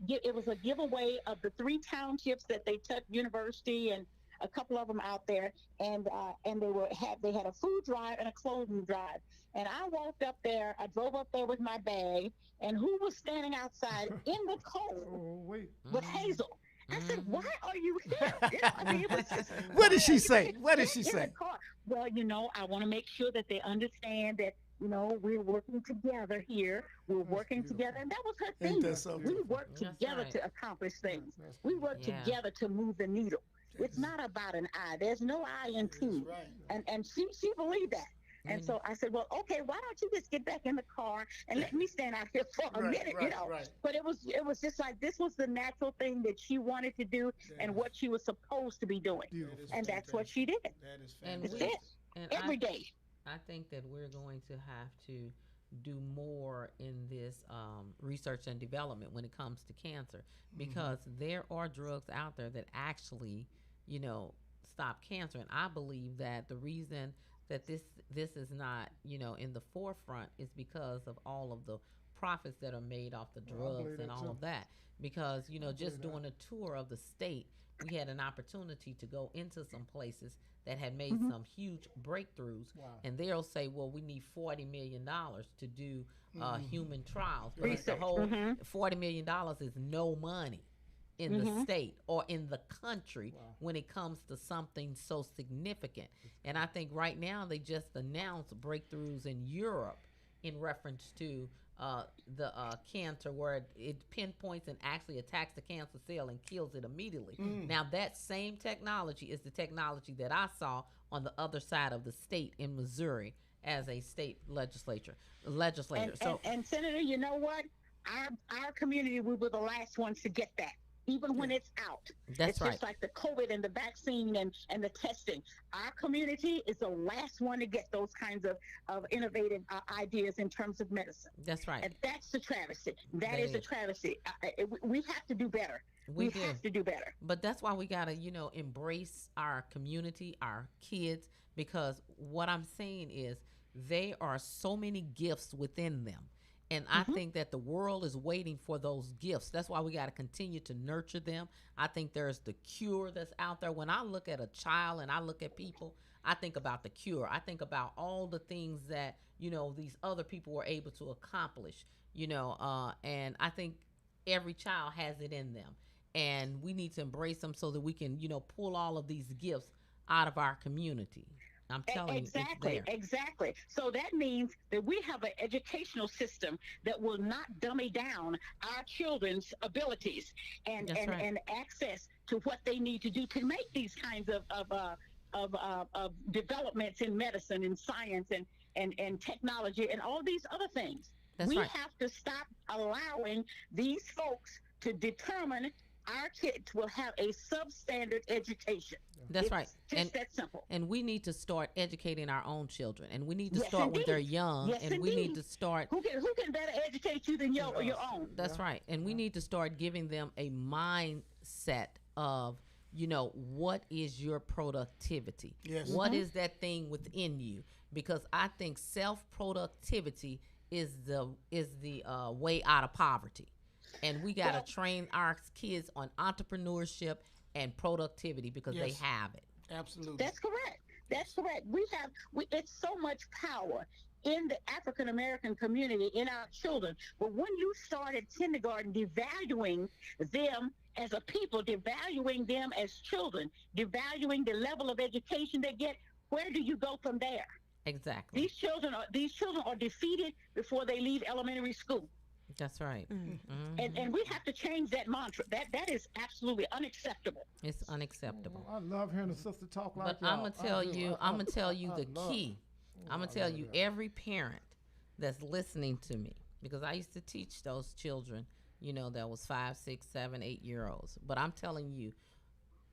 it was a giveaway of the 3 townships that they took, University and a couple of them out there, and they had a food drive and a clothing drive. And I walked up there. I drove up there with my bag, and who was standing outside in the cold Oh, wait. with Hazel? I said, "Why are you here?" I mean, it was just, What did she "Why are say? you What did she in say? the car?" Well, I want to make sure that they understand that we're working together here. We're working beautiful. together, and that was her Ain't thing. that something? We work That's together right. to accomplish things. That's We work Yeah. together to move the needle. It's not about an I. There's no I in team. right. And she believed that. And so I said, well, okay, why don't you just get back in the car and let me stand out here for a Right, minute, right, right. But it was just like this was the natural thing that she wanted to do and what she was supposed to be doing. Beautiful. And that's what she did. That is And That's fantastic. it. and Every day. I think that we're going to have to do more in this research and development when it comes to cancer, because there are drugs out there that actually, stop cancer. And I believe that the reason that this is not, in the forefront is because of all of the profits that are made off the Well, I drugs believe and that all too. of that. Because, just believe doing a tour of the state, we had an opportunity to go into some places that had made some huge breakthroughs. Wow. And they'll say, well, we need $40 million to do human trials. But it's the Research. whole $40 million is no money in the state or in the country when it comes to something so significant. And I think right now they just announced breakthroughs in Europe in reference to the cancer, where it pinpoints and actually attacks the cancer cell and kills it immediately. Now that same technology is the technology that I saw on the other side of the state in Missouri as a state legislator. And Senator, you know what? Our community, we were the last ones to get that. Even when it's out. That's it's right. just like the COVID and the vaccine and the testing. Our community is the last one to get those kinds of innovative ideas in terms of medicine. That's right. And that's the travesty. That is is. a travesty. We have to do better. We We have to do better. But that's why we got to, embrace our community, our kids, because what I'm saying is there are so many gifts within them. And I think that the world is waiting for those gifts. That's why we got to continue to nurture them. I think there's the cure that's out there. When I look at a child and I look at people, I think about the cure. I think about all the things that, these other people were able to accomplish, and I think every child has it in them. And we need to embrace them so that we can, pull all of these gifts out of our community. I'm telling Exactly, you, it's there. exactly. So that means that we have an educational system that will not dummy down our children's abilities and That's right. and access to what they need to do to make these kinds of developments in medicine and science and technology and all these other things. That's we right. have to stop allowing these folks to determine our kids will have a substandard education. That's It's right. Just that simple. And we need to start educating our own children, and we need to Yes, start when they're indeed. young, Yes, and we need indeed. to start. Who can better educate you than your own? That's right. And we need to start giving them a mindset of, what is your productivity? Yes. What is that thing within you? Because I think self-productivity is the way out of poverty. And we got to train our kids on entrepreneurship and productivity because they Yes. have it. Absolutely. That's correct. That's correct. It's so much power in the African American community, in our children. But when you start at kindergarten devaluing them as a people, devaluing them as children, devaluing the level of education they get, where do you go from there? Exactly. These children are defeated before they leave elementary school. That's right. And we have to change that mantra. That is absolutely unacceptable. It's unacceptable. I love hearing the sister talk like But y'all. I'm gonna tell you, I'm gonna tell you the love key. I'm gonna I tell love you that. every parent that's listening to me, because I used to teach those children, that was 5, 6, 7, 8-year-olds. But I'm telling you,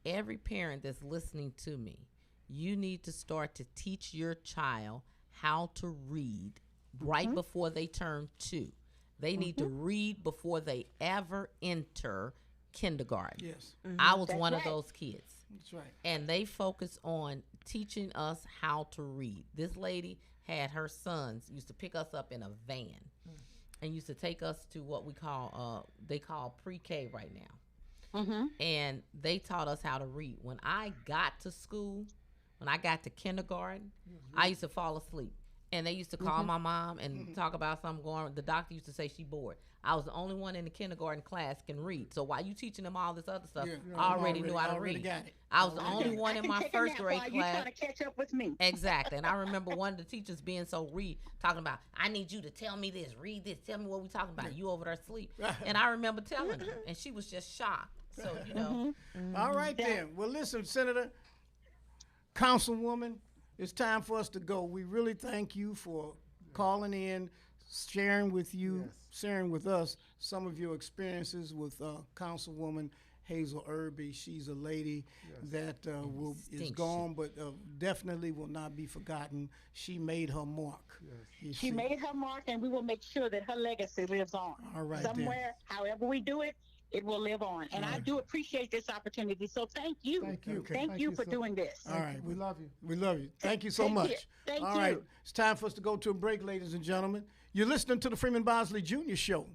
every parent that's listening to me, you need to start to teach your child how to read right before they turn 2. They need to read before they ever enter kindergarten. Yes. I was That's one right. of those kids. That's right. And they focus on teaching us how to read. This lady had her sons used to pick us up in a van and used to take us to what we call they call pre-K right now. Mm-hmm. and they taught us how to read. When I got to school, when I got to kindergarten, I used to fall asleep. And they used to call my mom and talk about something going. The doctor used to say she bored. I was the only one in the kindergarten class can read. So while you teaching them all this other stuff, I already knew how to read. Got it. I was the only one in my first grade You class. trying to catch up with me? Exactly. And I remember one of the teachers being so talking about, I need you to tell me this, read this, tell me what we talking about. You over there asleep. And I remember telling her, and she was just shocked. So, you know. All right, then. Well, listen, Senator, Councilwoman, it's time for us to go. We really thank you for calling in, sharing with us some of your experiences with Councilwoman Hazel Irby. She's a lady that is gone, but definitely will not be forgotten. She made her mark. She made her mark, and we will make sure that her legacy lives on. All right, somewhere, however we do it, it will live on. And I do appreciate this opportunity. So thank you. Thank you. Thank you for doing this. All right. We love you. We love you. Thank you so Thank much. you. Thank All you. right. It's time for us to go to a break, ladies and gentlemen. You're listening to the Freeman Bosley Jr. Show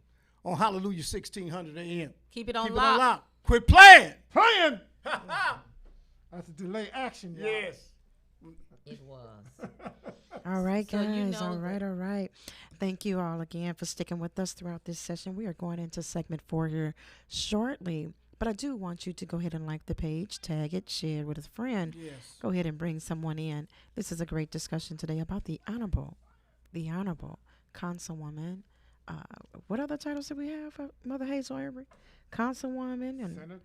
on Hallelujah 1600 AM. Keep it on Keep it lock. on lock. Quit playing. Playing. That's a delay action, y'all. Yes. It was. All right, So guys. you know all right. Thank you all again for sticking with us throughout this session. We are going into segment 4 here shortly. But I do want you to go ahead and like the page, tag it, share it with a friend. Yes. Go ahead and bring someone in. This is a great discussion today about the Honorable Councilwoman. What other titles did we have, Mother Hazel Irby? Councilwoman and Senator.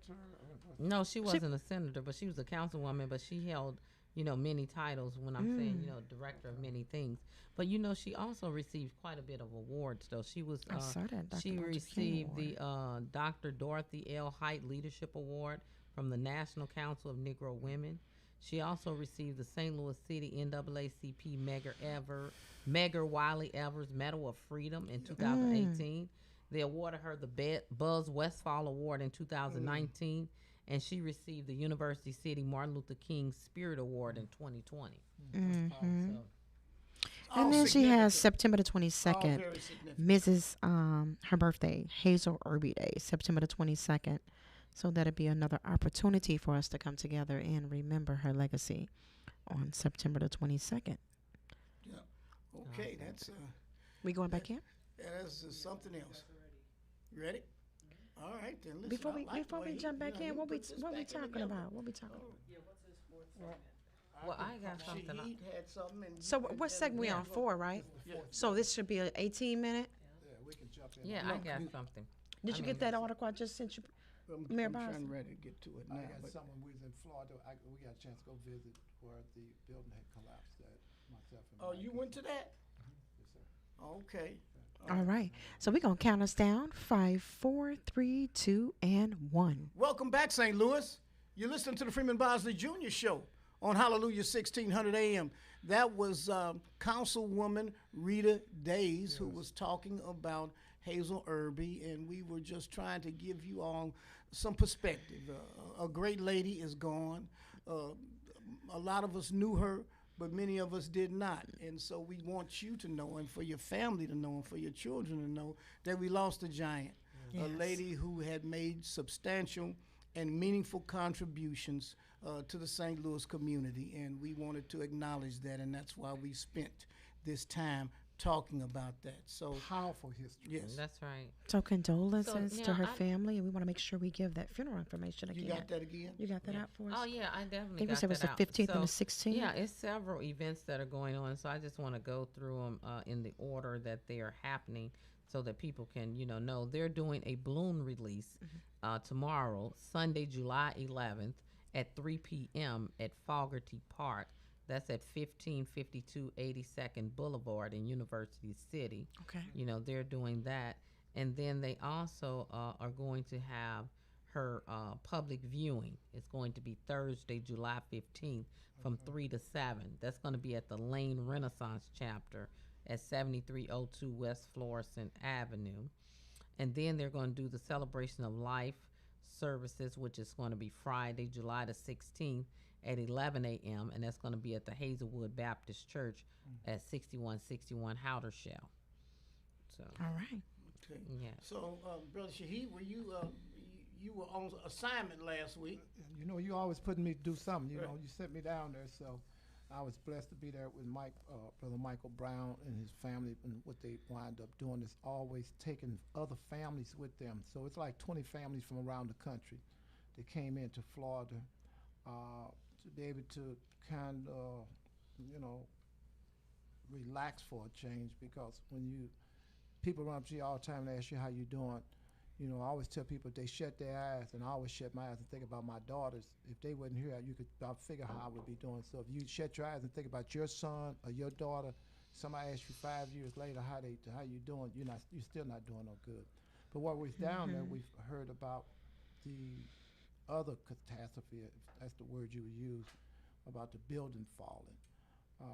No, she wasn't a senator, but she was a councilwoman, but she held, many titles when I'm saying, director of many things. But, she also received quite a bit of awards, though. She was, I saw that, Dr. she Martin King received the Dr. Dorothy L. Height Leadership Award from the National Council of Negro Women. She also received the St. Louis City NAACP Megger Wiley Evers Medal of Freedom in 2018. They awarded her the Buzz Westfall Award in 2019, and she received the University City Martin Luther King Spirit Award in 2020. So, And then she has September the All 22nd, very significant. Mrs. Her birthday, Hazel Irby Day, September the 22nd. So that'll be another opportunity for us to come together and remember her legacy on September the 22nd. Yeah. Okay, that's We going back in? that's something else. You ready? All right, then. Listen, Before I we like the way jump back he in, what we puts this talking back in together. about? What we talking about? well, I got something. Shahid had something. And So what segment we on? 4, right? So this should be an 18-minute. Yeah, we can jump in. Yeah, I got something. Did you get that article I just sent you? Mayor I'm Bosley? trying ready to get to it now. I got but someone we was in Florida. We got a chance to go visit where the building had collapsed. Myself and Oh, my you cousin. went to that? Yes, sir. Okay. All right. So we're going to count us down. 5, 4, 3, 2, and 1. Welcome back, St. Louis. You're listening to the Freeman Bosley Jr. Show on Hallelujah 1600 AM. That was Councilwoman Rita Days who was talking about Hazel Irby, and we were just trying to give you all some perspective. A great lady is gone. A lot of us knew her, but many of us did not. And so we want you to know, and for your family to know, and for your children to know, that we lost a giant, a lady who had made substantial and meaningful contributions to the St. Louis community. And we wanted to acknowledge that, and that's why we spent this time talking about that. So, Powerful history. yes. That's right. So condolences So, to her I- family, and we want to make sure we give that funeral information again. You got that again? You got that out for us? Oh yeah, I definitely I think we got said it was that the out. 15th and the So, 16th. Yeah, it's several events that are going on, so I just want to go through them in the order that they are happening, so that people can know. They're doing a balloon release tomorrow, Sunday, July 11th at 3 p.m. at Fogarty Park. That's at 1552 82nd Boulevard in University City. Okay. They're doing that. And then they also are going to have her public viewing. It's going to be Thursday, July 15th from 3 to 7. That's going to be at the Lane Renaissance chapter at 7302 West Florissant Avenue. And then they're going to do the Celebration of Life services, which is going to be Friday, July the 16th at 11 a.m. And that's going to be at the Hazelwood Baptist Church at 6161 Howdershell. So, All right. Okay. yeah. So, Brother Shahid, were you you were on assignment last week. You know, you always putting me to do something. You know, you sent me down there, so I was blessed to be there with Brother Michael Brown and his family. And what they wind up doing is always taking other families with them. So it's like 20 families from around the country that came into Florida to be able to kind of, you know, relax for a change, because when people run up to you all the time and ask you how you doing, you know, I always tell people they shut their eyes, and I always shut my eyes and think about my daughters. If they wasn't here, you could about figure how I would be doing. So if you shut your eyes and think about your son or your daughter, somebody asks you 5 years later how you doing, you're still not doing no good. But while we're down there, we've heard about the other catastrophe, if that's the word you would use, about the building falling.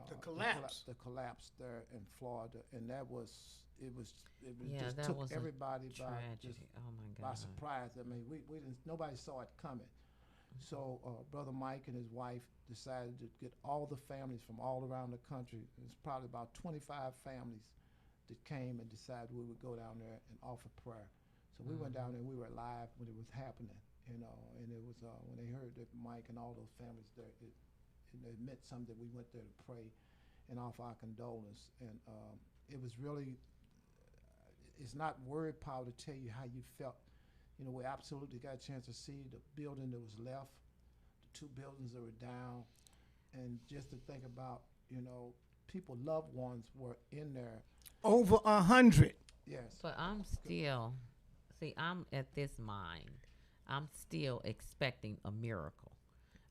The collapse. The collapse there in Florida, and it Yeah, just that took was a everybody tragedy. Oh my by God. surprise. I mean, we didn't, nobody saw it coming. So Brother Mike and his wife decided to get all the families from all around the country. It's probably about 25 families that came and decided we would go down there and offer prayer. So we went down there and we were live when it was happening, you know, and it was when they heard that Mike and all those families there, it meant something. We went there to pray and offer our condolence. And it was really, it's not word power to tell you how you felt. You know, we absolutely got a chance to see the building that was left, the 2 buildings that were down, and just to think about, you know, people, loved ones were in there. Over 100. Yes. But I'm still, I'm at this mind. I'm still expecting a miracle.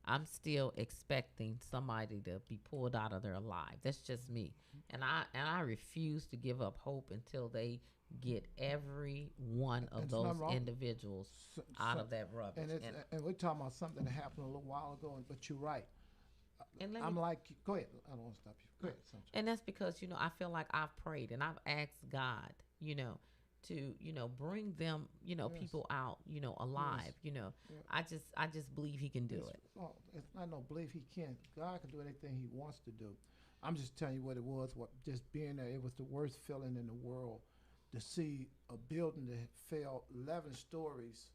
I'm still expecting somebody to be pulled out of there alive. That's just me. And I refuse to give up hope until they get every one of It's those not wrong. individuals out of that rubbish. And we're talking about something that happened a little while ago, but you're right. And let I'm me- like, go ahead. I don't want to stop you. Go ahead. Sancho. And that's because, you know, I feel like I've prayed and I've asked God, you know, to, you know, bring them, you know, Yes. people out, you know, alive, you know. Yeah. I just believe he can do it. Oh, it's not no belief he can. God can do anything he wants to do. I'm just telling you what it was. What just being there, it was the worst feeling in the world to see a building that fell 11 stories.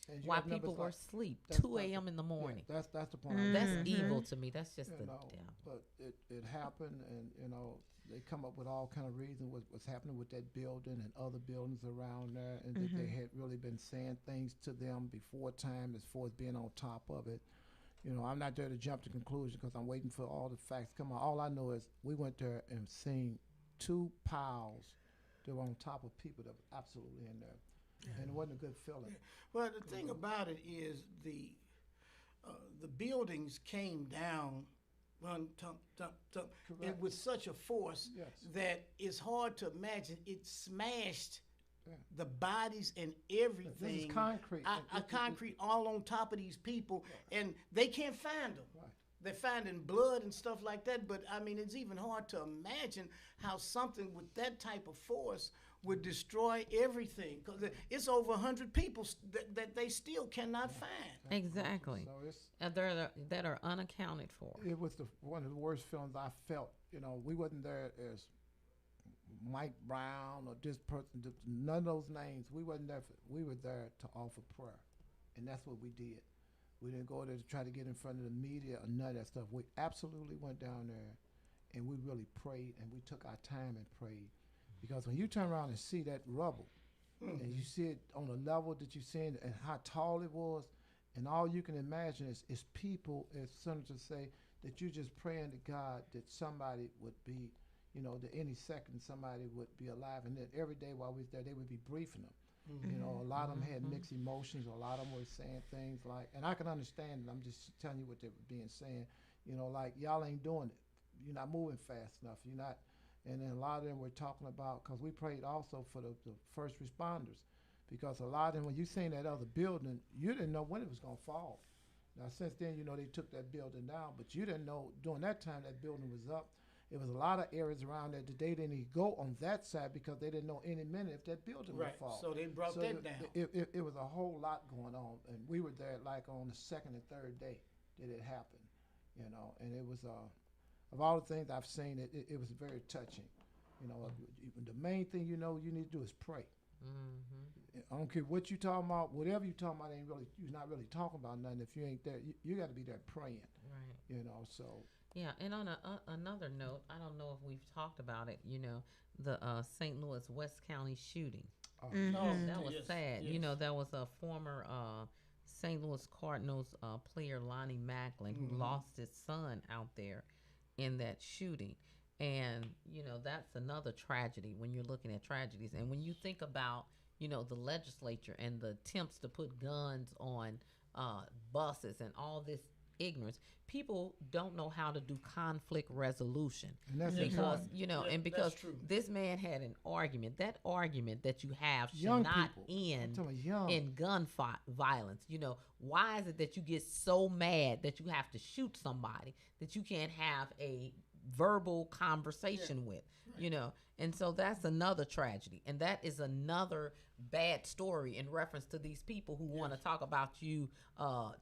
And you While gotta remember, people it's were like- asleep, that's 2 not the- a.m. in the yeah, morning. that's the point. That's evil to me. That's just the You know, devil. but it happened, and you know they come up with all kind of reasons what's happening with that building and other buildings around there, and that they had really been saying things to them before time as far as being on top of it. You know, I'm not there to jump to conclusion because I'm waiting for all the facts to come out. All I know is we went there and seen 2 piles that were on top of people that were absolutely in there, and it wasn't a good feeling. Well, the thing about it is the buildings came down, run, tump, tump, tump, and Correct. with such a force Yes. that it's hard to imagine. It smashed Yeah. the bodies and everything. This is concrete. Concrete all on top of these people, and they can't find them. Right. They're finding blood and stuff like that, but I mean, it's even hard to imagine how something with that type of force would destroy everything, because it's over 100 people that they still cannot find. Exactly. So it's And that are unaccounted for. it was one of the worst feelings I felt. You know, we wasn't there as Mike Brown or this person, none of those names. We wasn't there. We were there to offer prayer, and that's what we did. We didn't go there to try to get in front of the media or none of that stuff. We absolutely went down there, and we really prayed, and we took our time and prayed, because when you turn around and see that rubble, and you see it on the level that you're seeing and how tall it was, and all you can imagine is people, as senators say, that you're just praying to God that somebody would be, you know, that any second somebody would be alive, and that every day while we was there, they would be briefing them. You know, a lot of them had mixed emotions. A lot of them were saying things like, and I can understand it. I'm just telling you what they were being saying. You know, like, y'all ain't doing it. You're not moving fast enough. You're not. And then a lot of them were talking about, because we prayed also for the first responders, because a lot of them, when you seen that other building, you didn't know when it was going to fall. Now, since then, you know, they took that building down, but you didn't know during that time that building was up. It was a lot of areas around there that they didn't even go on that side because they didn't know any minute if that building would Right. fall. So they brought that down. It was a whole lot going on, and we were there like on the second and third day that it happened, you know. And it was of all the things I've seen, it was very touching. You know, the main thing you know you need to do is pray. I don't care what you talking about, whatever you talking about, you're not really talking about nothing if you ain't there. You got to be there praying, Right. So. Yeah, and on another note, I don't know if we've talked about it. The St. Louis West County shooting. That was sad. Yes. That was a former St. Louis Cardinals player, Lonnie Macklin, who lost his son out there in that shooting. And, that's another tragedy when you're looking at tragedies. And when you think about, the legislature and the attempts to put guns on buses and all this ignorance, people don't know how to do conflict resolution. And that's because, Yeah, and because that's true. this man had an argument. That argument that you have should Young not people. end I'm talking about young. in gunfight violence. Why is it that you get so mad that you have to shoot somebody that you can't have a verbal conversation with? And so that's another tragedy, and that is another bad story in reference to these people who want to talk about you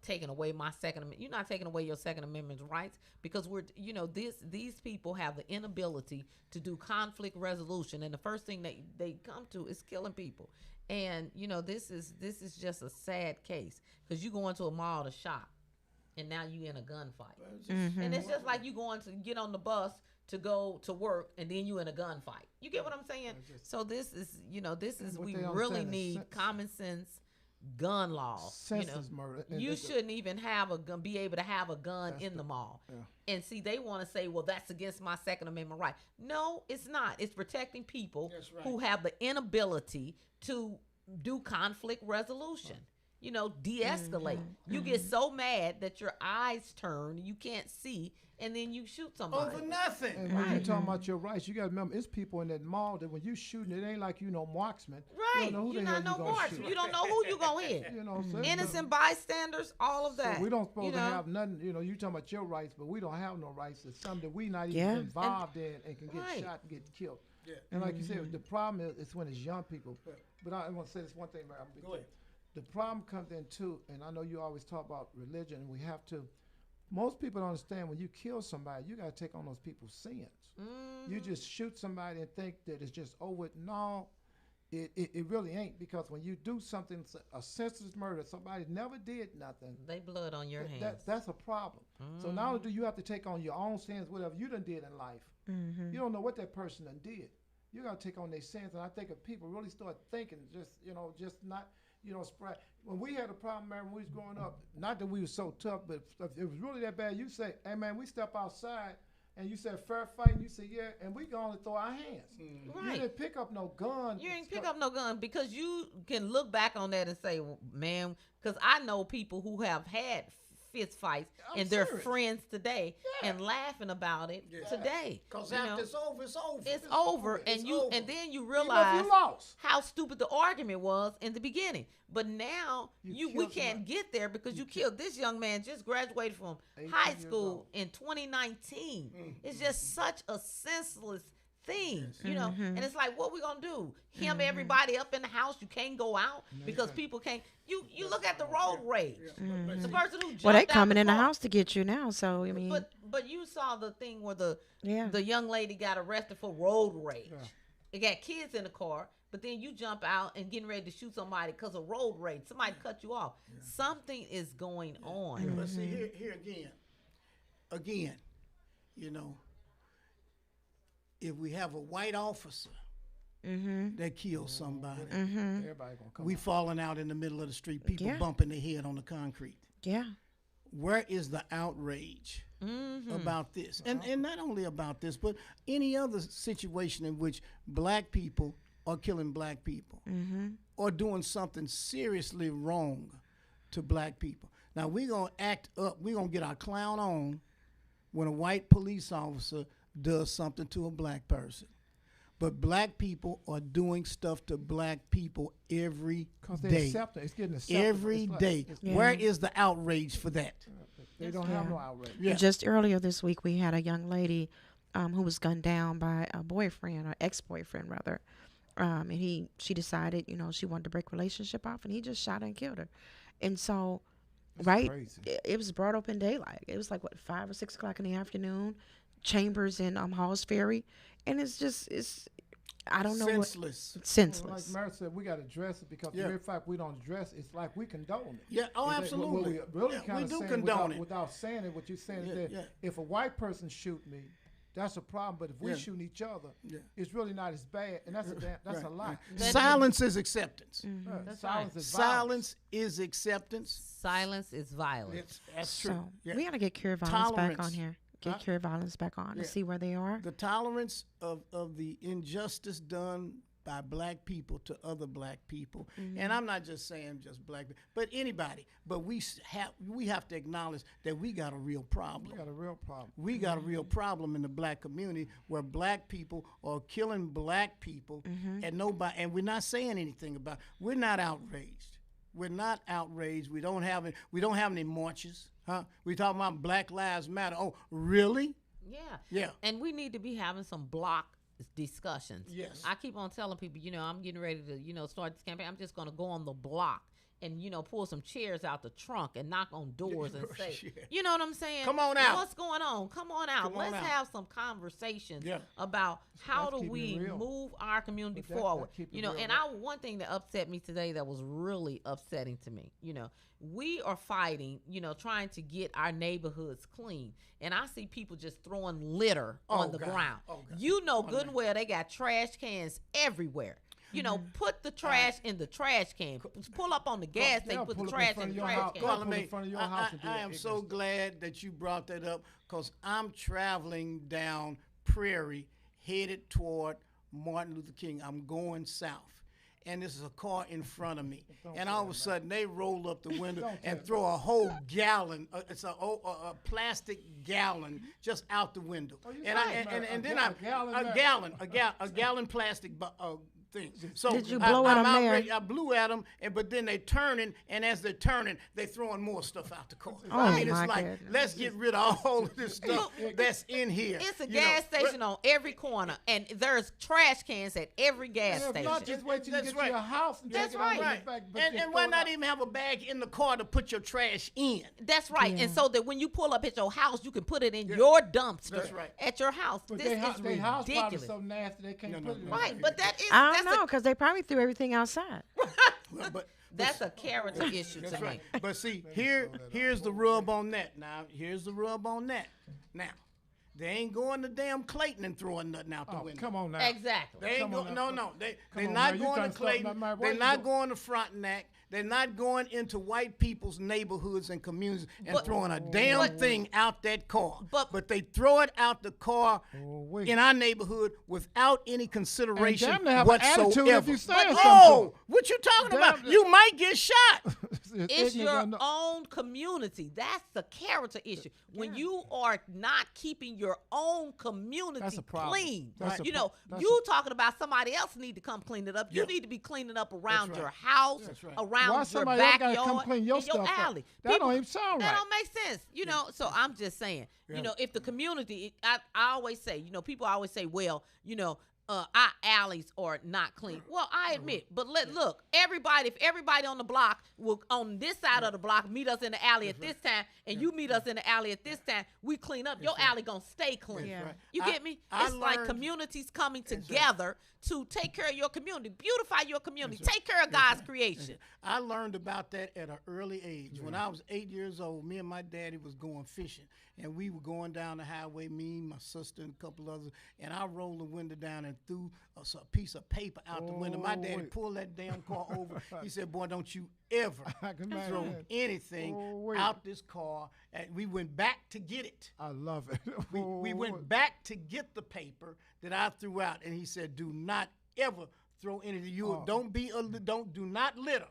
taking away my Second Amendment. You're not taking away your Second Amendment rights, because these people have the inability to do conflict resolution, and the first thing they come to is killing people. And this is just a sad case, because you go into a mall to shop, and now you in a gunfight. And it's just like you going to get on the bus to go to work, and then you in a gunfight. You get what I'm saying? So this is what we they don't really understand is need common sense gun laws. Senseless murder. And You it's shouldn't even have a gun, be able to have a gun in the mall. Yeah. And see, they want to say, well, that's against my Second Amendment right. No, it's not. It's protecting people That's right. who have the inability to do conflict resolution. De-escalate. You get so mad that your eyes turn, you can't see, and then you shoot somebody. Over nothing. And when you're talking about your rights, you got to remember, it's people in that mall that when you shooting, it ain't like marksman. Right. You don't know who You're the hell not no you gonna marksman. shoot. You don't know who you gonna hit. So Innocent bystanders, all of that. So we don't supposed to know? have nothing. You talking about your rights, but we don't have no rights. It's something that we not even Yeah. involved in and can get Right. shot and get killed. Yeah. And like you said, the problem is when it's young people. But I want to say this one thing, Mary. Go ahead. The problem comes in too, and I know you always talk about religion, and we have to. Most people don't understand when you kill somebody, you got to take on those people's sins. You just shoot somebody and think that it's just over. No, it really ain't, because when you do something, a senseless murder, somebody never did nothing. They blood on your hands. That's a problem. So not only do you have to take on your own sins, whatever you done did in life, you don't know what that person done did. You got to take on their sins, and I think if people really start thinking, just not. Spread. When we had a problem, man, when we was growing up, not that we was so tough, but if it was really that bad, you say, hey, man, we step outside, and you said, fair fight, and you say, yeah, and we going to throw our hands. You Right. didn't pick up no gun. You ain't pick up no gun, because you can look back on that and say, well, man, because I know people who have had fist fights and they're serious. friends today and laughing about it today. Because You know? after it's over, it's over. It's over, and It's you over. and then you Even if realize you lost. how stupid the argument was in the beginning. But now You we killed can't somebody. get there because you killed this young man, just graduated from 18 high years school old. in 2019. It's just such a senseless thing, and it's like, what we gonna do? Hem everybody up in the house? You can't go out because people can't. You look at the road rage. The person who jumped Well, they out coming in the car. house to get you now, so I mean, But you saw the thing where the Yeah. young lady got arrested for road rage. It got kids in the car, but then you jump out and getting ready to shoot somebody because of road rage. Somebody cut you off. Something is going on. But see, here again, if we have a white officer that kills somebody, Everybody gonna come. we falling out in the middle of the street, people Yeah. bumping their head on the concrete. yeah. Where is the outrage about this? And not only about this, but any other situation in which black people are killing black people or doing something seriously wrong to black people. Now, we're going to act up. We're going to get our clown on when a white police officer does something to a black person. But black people are doing stuff to black people every Because they day. accept it. It's getting accepted. Every It's like- day. it's- Where is the outrage for that? They don't have no outrage. Yeah. Just earlier this week, we had a young lady who was gunned down by a boyfriend, or ex-boyfriend rather, and she decided, she wanted to break relationship off, and he just shot her and killed her. And so, right, crazy. it was brought up in daylight. It was like 5 or 6 o'clock in the afternoon. Chambers in Halls Ferry, and it's I don't know Senseless. what senseless. Like Mary said, we got to address it because Yeah. the mere fact we don't address it, it's like we condone it. Yeah, oh, Is that absolutely. What we really Yeah, kind we of do saying condone it. without saying it, what you're saying Yeah, is that yeah. if a white person shoot me, that's a problem. But if we Yeah. shooting each other, Yeah. it's really not as bad, and that's a lie. Silence is acceptance. Silence is violence. Silence is acceptance. Silence is violence. That's true. So Yeah. we got to get Cure Violence back on Tolerance. here. Get Huh? Cure Violence back on Yeah. and see where they are. The tolerance of the injustice done by black people to other black people, and I'm not just saying just black people, but anybody. But we have to acknowledge that we got a real problem. We got a real problem. We got a real problem in the black community where black people are killing black people, and we're not saying anything about it. We're not outraged. We're not outraged. We don't have any marches, huh? We talking about Black Lives Matter. Oh, really? Yeah. Yeah. And we need to be having some block discussions. Yes. I keep on telling people, I'm getting ready to, start this campaign. I'm just going to go on the block and, pull some chairs out the trunk and knock on doors and say, Yeah. you know what I'm saying? Come on out. What's going on? Come on out. Come on Let's out. have some conversations Yeah. about how Let's do keep it we real. move our community But that forward. keep it And real. one thing that upset me today that was really upsetting to me, we are fighting, trying to get our neighborhoods clean. And I see people just throwing litter on the God. ground. Oh, God. You know good and well they got trash cans everywhere. Put the trash in the trash can. Pull up on the gas yeah, station, put the pull up in trash front in of the your trash house. can. Go Carla pull in Mae, front of your house and do I that am so ignorant glad that you brought that up because I'm traveling down Prairie headed toward Martin Luther King. I'm going south. And this is a car in front of me. And all of a sudden, they roll up the window and throw a whole gallon, it's a plastic gallon just out the window. And then a gallon plastic thing. So Did you blow at I'm 'em there? outraged. I blew at them, but then they turning, and as they're turning, they throwing more stuff out the car. Oh, I mean, it's my like, goodness. let's get rid of all of this stuff that's in here. It's a You know, gas station on every corner, and there's trash cans at every gas Yeah, if station. not, just wait till you That's get right. to your house and That's take it out right. in the back. but And, just and why throw it not out. even have a bag in the car to put your trash in? That's right. Yeah. And so that when you pull up at your house, you can put it in your dumpster That's right. at your house. But This they is house probably ridiculous. so nasty they can't No, put it in no. Right, there. but that is I that's don't know because they probably threw everything outside. But that's a character issue that's to right. me. But see, here's the rub on that. Now, here's the rub on that. Now, they ain't going to damn Clayton and throwing nothing out the Oh, window. come on now. Exactly. They ain't Come on going. now. No. They're on not now. You going done to stuff Clayton. like my They're wife not do. going to Frontenac. They're not going into white people's neighborhoods and communities and throwing a damn thing out that car. But- they throw it out the car wait. in our neighborhood without any consideration damn near have an whatsoever. attitude if you saying something oh, to 'em. what you talking Damn about? near- You might get shot. It's your ignorant. own community. That's the character issue. When you are not keeping your own community That's a problem. clean, That's a you pro- know, that's you talking about somebody else need to come clean it up. You Yeah. need to be cleaning up around That's your right. house, That's right. around Why your somebody else backyard, gotta come clean your and your stuff up? alley. That don't even sound that right. don't make sense, you know. So I'm just saying, you know, if the community, I always say, you know, people always say, well, you know, our alleys are not clean. Well, I admit, but look, if everybody on the block will on this side of the block meet us in the alley at this time, and you meet us in the alley at this time, we clean up. Your alley gonna stay clean. Yeah. right. You I- get me? I It's like learned- communities coming together to take care of your community, beautify your community, take care of God's creation. I learned about that at an early age. When I was 8 years old, me and my daddy was going fishing, and we were going down the highway, me, my sister, and a couple others, and I rolled the window down and threw a piece of paper out the window. My daddy wait. pulled that damn car over. He said, boy, don't you ever I can throw imagine. anything wait. out this car. And we went back to get it. I love it. We went back to get the paper that I threw out, and he said, "Do not ever throw anything. You do not litter."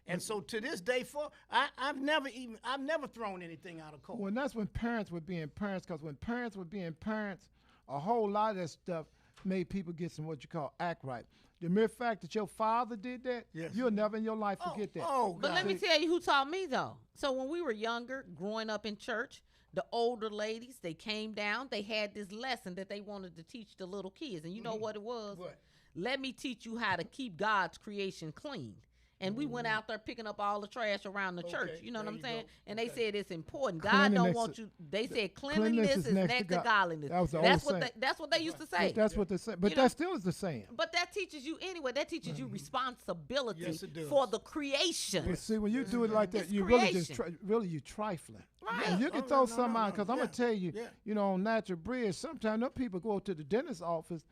And so to this day, I've never thrown anything out of car. Well, that's when parents were being parents, because when parents were being parents, a whole lot of that stuff made people get some what you call act right. The mere fact that your father did that, Yes. you'll never in your life forget that. Oh, But God. let me tell you who taught me though. So when we were younger, growing up in church, the older ladies, they came down, they had this lesson that they wanted to teach the little kids. And you know what it was? What? Let me teach you how to keep God's creation clean. and we went out there picking up all the trash around the church. Okay, You know what there I'm you saying? go. And they Okay. said it's important. God don't want you. They said cleanliness is next to godliness. That was the That's old what saying. that's what they used to say. That's what they say. But You know- that still is the saying. But that teaches you anyway. That teaches you responsibility Yes, it does. for the creation. But see, when you do it like that, It's you really just creation. you trifling. Right. And you can Oh, throw no, some no, out no. because I'm Yeah. gonna tell you, Yeah. you know, on Natural Bridge, sometimes them people go to the dentist's office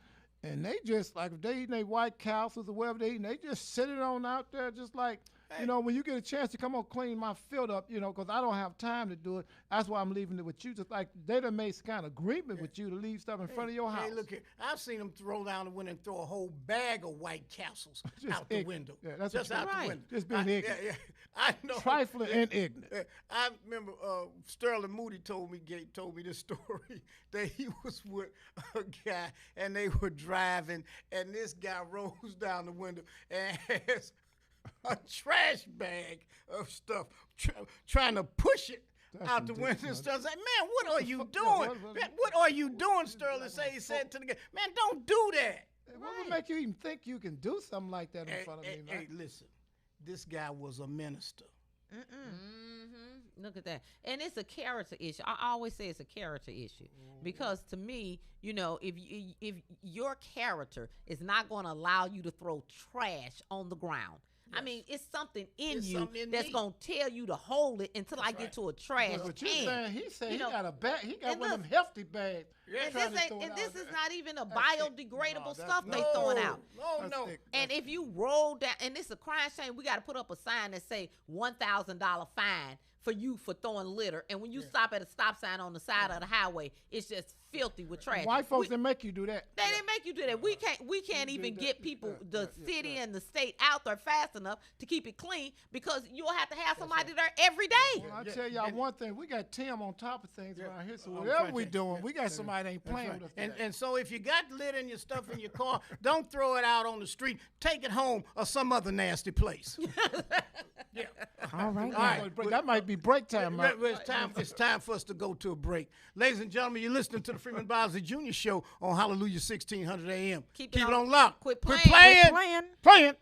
and they just like if they eating their White Castles or whatever they eating, they just sit it on out there just like. You know, when you get a chance to come on clean my field up, you know, because I don't have time to do it. That's why I'm leaving it with you. Just like they done made some kind of agreement with you to leave stuff in front of your house. Hey, look here. I've seen them throw down the window and throw a whole bag of White Castles Just out the ignorant. window. Yeah, that's just what out you're- the Right. window. Just being ignorant. Yeah, I know. Trifling and ignorant. I remember Sterling Moody told me this story that he was with a guy and they were driving and this guy rolls down the window and has a trash bag of stuff trying to push it That's out the window and ridiculous. stuff. Like, man, what are you Yeah, doing? what- Man, what are you doing, Sterling? He said to the guy, man, don't do that. What would make you even think you can do something like that in Hey, front of hey, me, man? hey, listen, this guy was a minister. Look at that. And it's a character issue. I always say it's a character issue because to me, you know, if your character is not going to allow you to throw trash on the ground. I mean, it's something in It's you something in that's me. going to tell you to hold it until I get to a trash But you're can. saying he said You he know, got a bag. He got and one of them look- hefty bags. And trying this to throw it and this out is there. not even a That's thick. biodegradable No, that's stuff they not- throwing out. No, no. thick. And if you roll down, and it's a crime shame, we got to put up a sign that say $1,000 fine for you for throwing litter. And when you stop at a stop sign on the side of the highway, it's just filthy with trash. White folks We- didn't make you do that. They didn't make you do that. We can't even that. get people, Yeah, the yeah, city yeah. and the state out there fast enough to keep it clean because you'll have to have somebody there every day. Well, I tell y'all one thing, we got Tim on top of things around here, so I'm whatever trying we to- doing, we got somebody that ain't playing Right. with us. And today. and so if you got litter in your stuff in your car, don't throw it out on the street. Take it home or some other nasty place. Yeah. All right. All right. Break- that might be break time, man. It's time for us to go to a break. Ladies and gentlemen, you're listening to the Freeman Bosley Jr. Show on Hallelujah 1600 AM. Keep it it on- on lock. quit Quit playing. playing. Playing. Playing.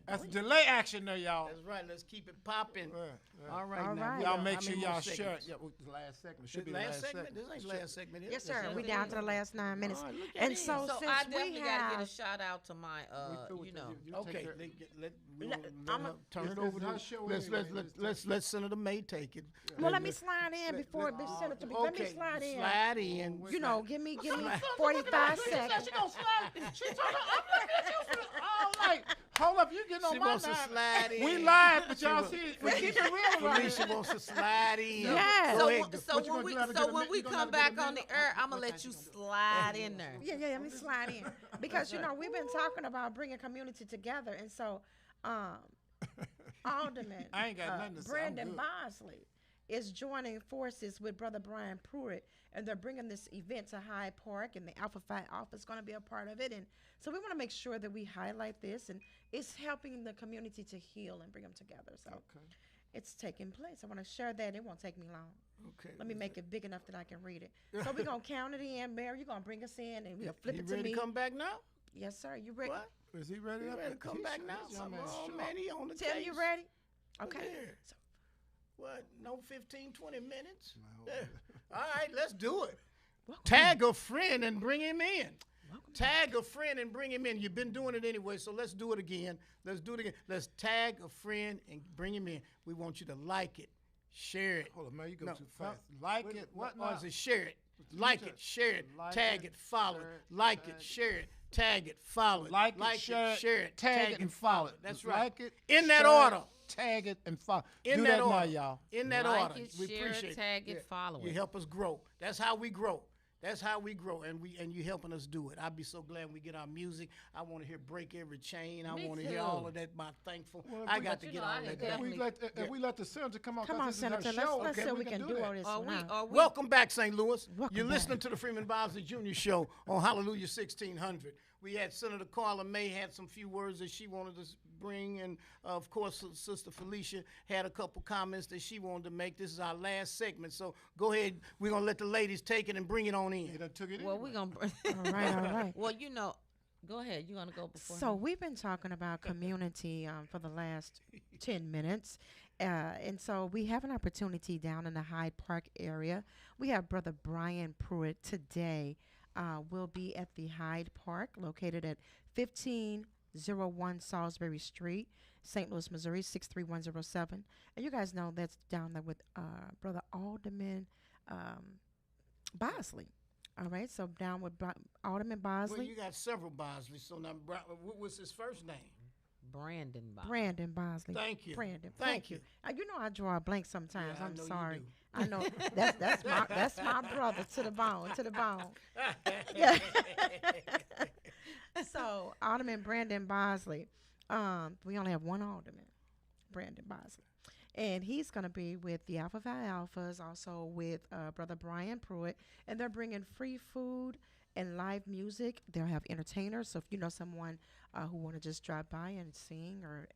That's delay action there, y'all. That's right. Let's keep it popping. All right. All now. right. we Y'all got make how sure many y'all more share. segments? Yeah, well, the last segment should be Last the last segment? segment. This ain't last segment. is Yes, it? sir. This We is- down to the last 9 minutes. All right, look at And this. so So since I we definitely got to get a have, shout out to my, you know. Okay, we Let- gonna I'ma- turn it This over is to her show let's anyway. let Senator May take it. well, let me slide in before the senator. Let me slide in. Slide in. You know, give me 45 seconds. She gonna slide. She told her, I'm looking at you for all night. Hold up, you getting on She my wants to nerve. slide in. We live, but She y'all wa- see it. We keep it real right Felicia here. wants to slide in. Yes. Go So, ahead. so What you when gonna we do? Have to so get a when min- we you gonna come have to get a back on the minute? air, I'm gonna What let you time you slide in there. Yeah, let me slide in because you know we've been talking about bringing community together, and so Alderman I ain't got nothing to say. I'm Brandon good. Bosley is joining forces with Brother Brian Pruitt, and they're bringing this event to Hyde Park, and the Alpha Phi Alpha is going to be a part of it, and so we want to make sure that we highlight this, and it's helping the community to heal and bring them together. So it's taking place. I want to share that. It won't take me long. Okay. Let me make it big enough that I can read it. So we're gonna count it in, Mary. You're gonna bring us in, and we'll flip You it to ready me. to come back now? Yes, sir. You ready? What? Is he ready? You up ready to there? come He back sure- now? this young man's Oh, sharp. man, he on the Tim, case. you ready? Look Okay. here. What? No 15, 20 minutes? Yeah. All right, let's do it. Tag a friend and bring him in. Tag a friend and bring him in. You've been doing it anyway, so let's do it again. Let's do it again. Let's tag a friend and bring him in. We want you to like it, share it. Hold on, man, you go No, too fast. Like it, what Or now? is it share it? Like it, share it, Like tag it, it, follow share it, it, like tag it, it. share it, tag it, follow it, Like it, share it, tag it, and follow it. That's right. Like it, In that share it, order. Tag it, and follow. In Do that that order. now, y'all. In that Like order. it, We share it, appreciate tag it, follow You it. help us grow. That's how we grow. That's how we grow, and you helping us do it. I'd be so glad we get our music. I want to hear Break Every Chain. I Me want to hear too. all of that. My thankful. Well, if I we- got But to you get know, all I that ain't done. If we let the senator come on, Come 'cause on, this is her Senator. show, Let's see okay, if we can do all this. Are we? now. Are we? Welcome back, St. Louis. Welcome You're back. listening to the Freeman Bosley Jr. Show on Hallelujah 1600. We had Senator Carla May had some few words that she wanted to bring, and of course, Sister Felicia had a couple comments that she wanted to make. This is our last segment, so go ahead. We're gonna let the ladies take it and bring it on he in. done took it Well, anyway. we gonna. All right, all right. Well, you know, Go ahead. You want to go before? So him? we've been talking about community for the last 10 minutes. And so we have an opportunity down in the Hyde Park area. We have Brother Brian Pruitt today. Will be at the Hyde Park, located at 1501 Salisbury Street, St. Louis, Missouri, 63107. And you guys know that's down there with Brother Alderman Bosley. All right, so down with Alderman Bosley. Well, you got several Bosley. So now, what was his first name? Brandon Bosley. Brandon Bosley. Thank you. Brandon. Thank you. You know I draw a blank sometimes. Yeah, I I'm know you sorry. do. I know that's my brother to the bone, to the bone. Yeah. So Alderman Brandon Bosley. We only have one alderman, Brandon Bosley. And he's going to be with the Alpha Phi Alphas, also with Brother Brian Pruitt. And they're bringing free food and live music. They'll have entertainers. So if you know someone who want to just drive by and sing or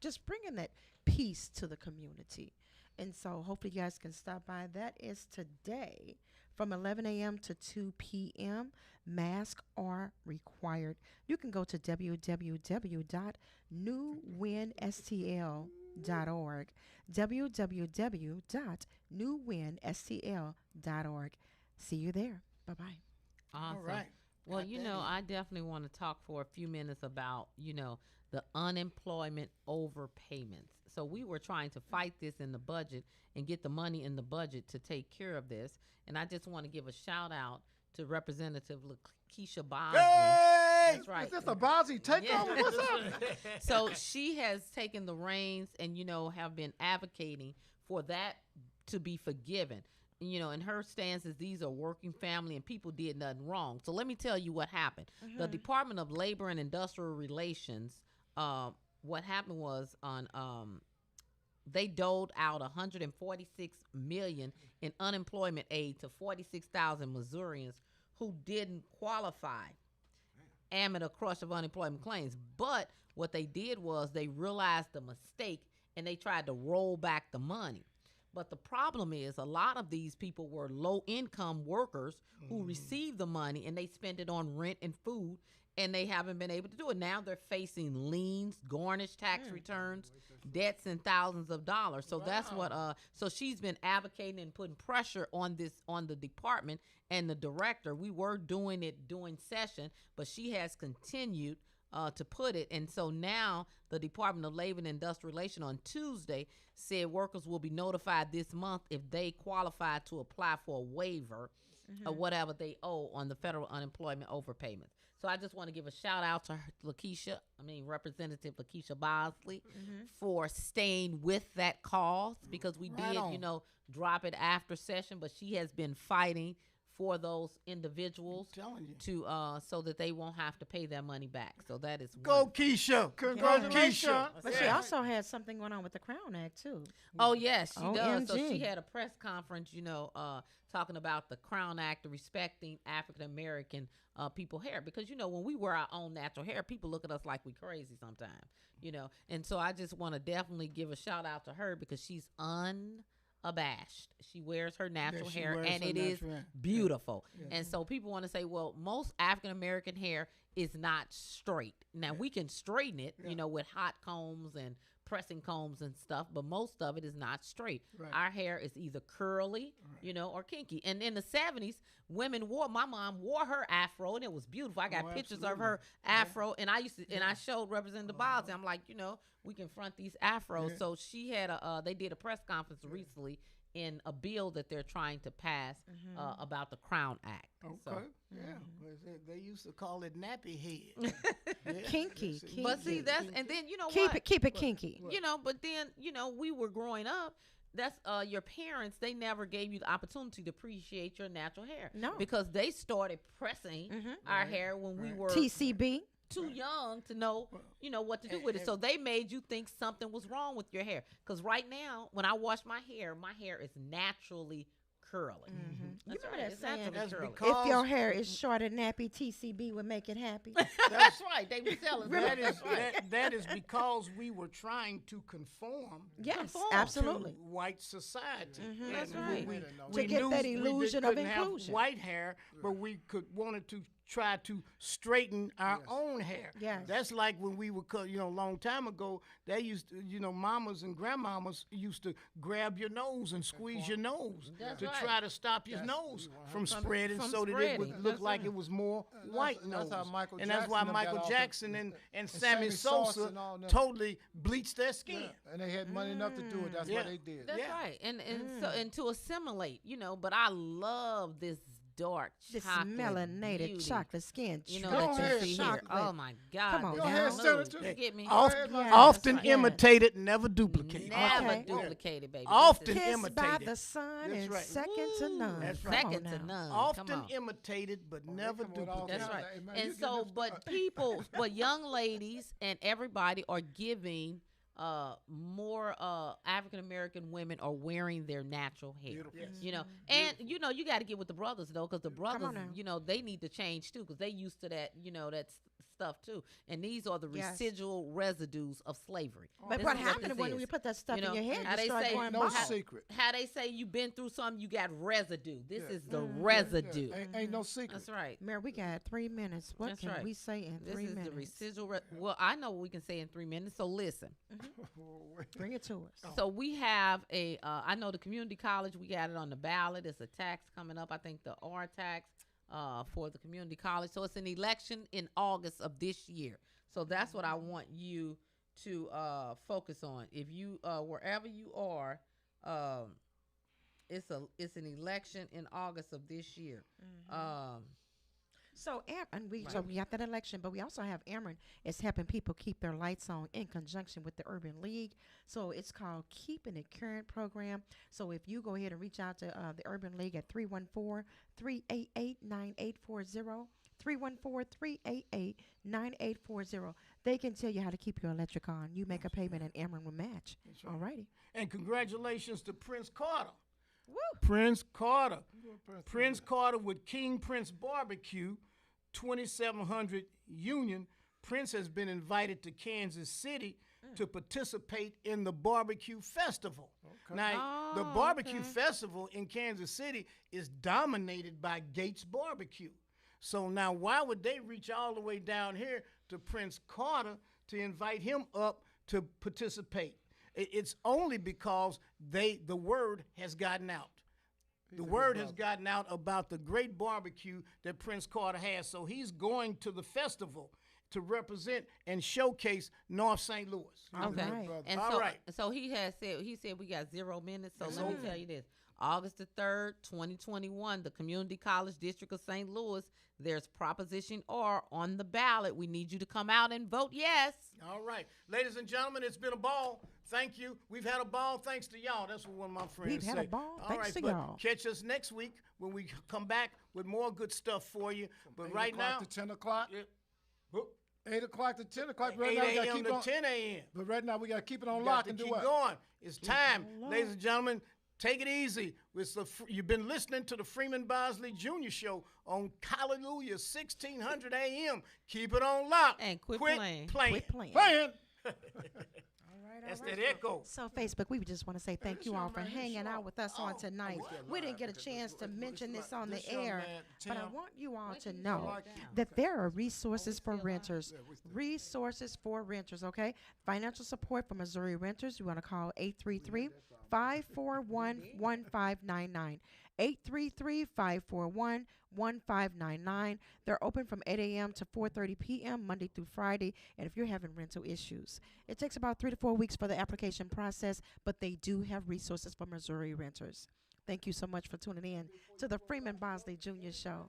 just bringing that peace to the community. And so hopefully you guys can stop by. That is today from 11 a.m. to 2 p.m. Masks are required. You can go to www.newwinstl.org, www.newwinstl.org. See you there. Bye-bye. Awesome. All right. Well, Got you that know, in. I definitely want to talk for a few minutes about, the unemployment overpayments. So we were trying to fight this in the budget and get the money in the budget to take care of this. And I just want to give a shout out to Representative Lakeisha Bosley. Hey! That's right. Is this a Bosley takeover? What's up? So she has taken the reins and, have been advocating for that to be forgiven. And her stance is these are working family and people did nothing wrong. So let me tell you what happened. The Department of Labor and Industrial Relations, what happened was they doled out $146 million in unemployment aid to 46,000 Missourians who didn't qualify amid a crush of unemployment claims. But what they did was they realized the mistake and they tried to roll back the money. But the problem is a lot of these people were low-income workers who received the money and they spent it on rent and food, and they haven't been able to do it. Now they're facing liens, garnished tax returns, debts in thousands of dollars. So that's what. So she's been advocating and putting pressure on the department and the director. We were doing it during session, but she has continued to put it. And so now the Department of Labor and Industrial Relations on Tuesday said workers will be notified this month if they qualify to apply for a waiver or whatever they owe on the federal unemployment overpayments. So I just want to give a shout out to Representative Lakeisha Bosley for staying with that cause, because we did, drop it after session, but she has been fighting for those individuals to so that they won't have to pay their money back. So that is Go Keisha. Congratulations. But she also had something going on with the Crown Act, too. Oh, yes, she does. So OMG. she had a press conference, talking about the Crown Act, respecting African-American people hair. Because, when we wear our own natural hair, people look at us like we crazy sometimes, And so I just want to definitely give a shout out to her because she's unabashed. She wears her natural hair and it is beautiful. And so people want to say, well, most African American hair is not straight. Now we can straighten it, with hot combs and pressing combs and stuff, but most of it is not straight. Our hair is either curly, or kinky. And in the 70s, my mom wore her afro and it was beautiful. I got pictures of her afro and I showed Representative Bosley. I'm like, we can front these afros. So she had they did a press conference recently in a bill that they're trying to pass about the Crown Act. Okay. So, They used to call it nappy head. Kinky. but see, and then Keep it kinky. But then, we were growing up. That's your parents, they never gave you the opportunity to appreciate your natural hair. No. Because they started pressing our hair when we were TCB. too young to know, what to do with it. So they made you think something was wrong with your hair. Because right now, when I wash my hair is naturally curly. That's You know right. that It's saying, naturally that's curly. because- If your hair is short and nappy, TCB would make it happy. That's right. They were selling That that. is that is because we were trying to conform Yes, Conform. absolutely. to white society. That's And right. we To get knew that we illusion of couldn't have inclusion. white hair, but we wanted to try to straighten our Yes. own hair. Yes. That's like when we were, a long time ago, they used to, mamas and grandmamas used to grab your nose and squeeze your nose That's to right. try to stop your That's- nose we from 100% spreading from so that it spreading. would look That's like right. it was more that's- white that's nose. how Michael And that's why Jackson them got Michael off Jackson and and Sammy Sammy Sosa Sosa and all them. totally bleached their skin. Yeah, and they had money enough to do it. That's Yeah. why they did. That's Yeah. right. And to assimilate, but I love this dark This chocolate melanated beauty, chocolate skin. that Go you ahead. see here. Chocolate. Oh my God. Come on this now. Go ahead, smooth. Senator. You get me? Often, Yeah, often that's right. imitated, never duplicated. Never Okay. duplicated, baby. Often This is Kissed by imitated. the sun That's and right. second to none. That's Come right. on second to now. none. Often Come on. imitated, but never come with all duplicated. That's kinds right. of- hey, man, you And get so, this but stuff. people, but young ladies and everybody are giving more African American women are wearing their natural hair. Beautiful. Yes. And you got to get with the brothers though, because the on brothers, now. they need to change too, because they used to that, that stuff too. And these are the Yes. residual residues of slavery. But This what is happened this when is. you put that stuff You know, in your head? how You they start say going No bald. secret. How they say you've been through something, you got residue. This Yeah. is the Mm-hmm. residue. Ain't no secret. That's right. Mayor, we got 3 minutes. What That's can right. we say in This 3 is minutes? the residual. Well, I know what we can say in 3 minutes. So listen. Bring it to us. So we have I know the community college, we got it on the ballot. It's a tax coming up. I think the R tax for the community college. So it's an election in August of this year. So that's what I want you to focus on. If you, wherever you are, it's an election in August of this year. So, Right. so we got that election, but we also have Ameren is helping people keep their lights on in conjunction with the Urban League. So it's called Keeping It Current program. So if you go ahead and reach out to the Urban League at 314-388-9840, 314-388-9840, they can tell you how to keep your electric on. You make a payment and Ameren will match. right. All righty. And congratulations to Prince Carter. Woo! Prince Carter. Prince Carter with King Prince Barbecue, 2700 Union. Prince has been invited to Kansas City to participate in the barbecue festival. Now, the barbecue festival in Kansas City is dominated by Gates Barbecue. So now why would they reach all the way down here to Prince Carter to invite him up to participate? It's only because the word has gotten out. The word has gotten out about the great barbecue that Prince Carter has. So he's going to the festival to represent and showcase North St. Louis. Okay. right. And All so, right. so he said we got 0 minutes. So let me tell you this. August the 3rd, 2021, the Community College District of St. Louis, there's Proposition R on the ballot. We need you to come out and vote yes. All right. Ladies and gentlemen, it's been a ball. Thank you. We've had a ball thanks to y'all. That's what one of my friends We've had say. a ball All thanks right, to but y'all. catch us next week when we come back with more good stuff for you. But 8 right o'clock now, to 10 o'clock. yeah, whoop, 8 o'clock to 10 o'clock. 8 Right now, we gotta a.m. keep to on. 10 a.m. But right now, we gotta keep it on We lock got to and do keep what? going. It's time, ladies and gentlemen. Take it easy. You've been listening to the Freeman Bosley Jr. Show on Hallelujah 1600 a.m. Keep it on lock. And quit playing. Quit playing. Playing. That's that echo. So Facebook, we just want to say thank you all for hanging out with us on Oh, tonight. We didn't get a chance to mention this on the air, but I Tim, want you all to you know slow it down? that there are resources for still on? renters. Resources for renters, okay? Financial support for Missouri renters. You want to call 833-541-1599. 833-541-1599. They're open from 8 a.m. to 4:30 p.m. Monday through Friday. And if you're having rental issues, it takes about 3 to 4 weeks for the application process, but they do have resources for Missouri renters. Thank you so much for tuning in to the Freeman Bosley Jr. Show.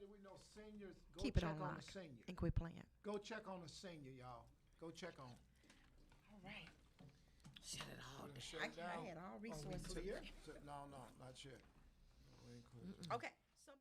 Keep it on lock and quit playing. Go check on the senior, y'all. Go check on. All right. Shut it all down. Shut I it down. had all resources. No, not yet. We ain't clear. Okay. So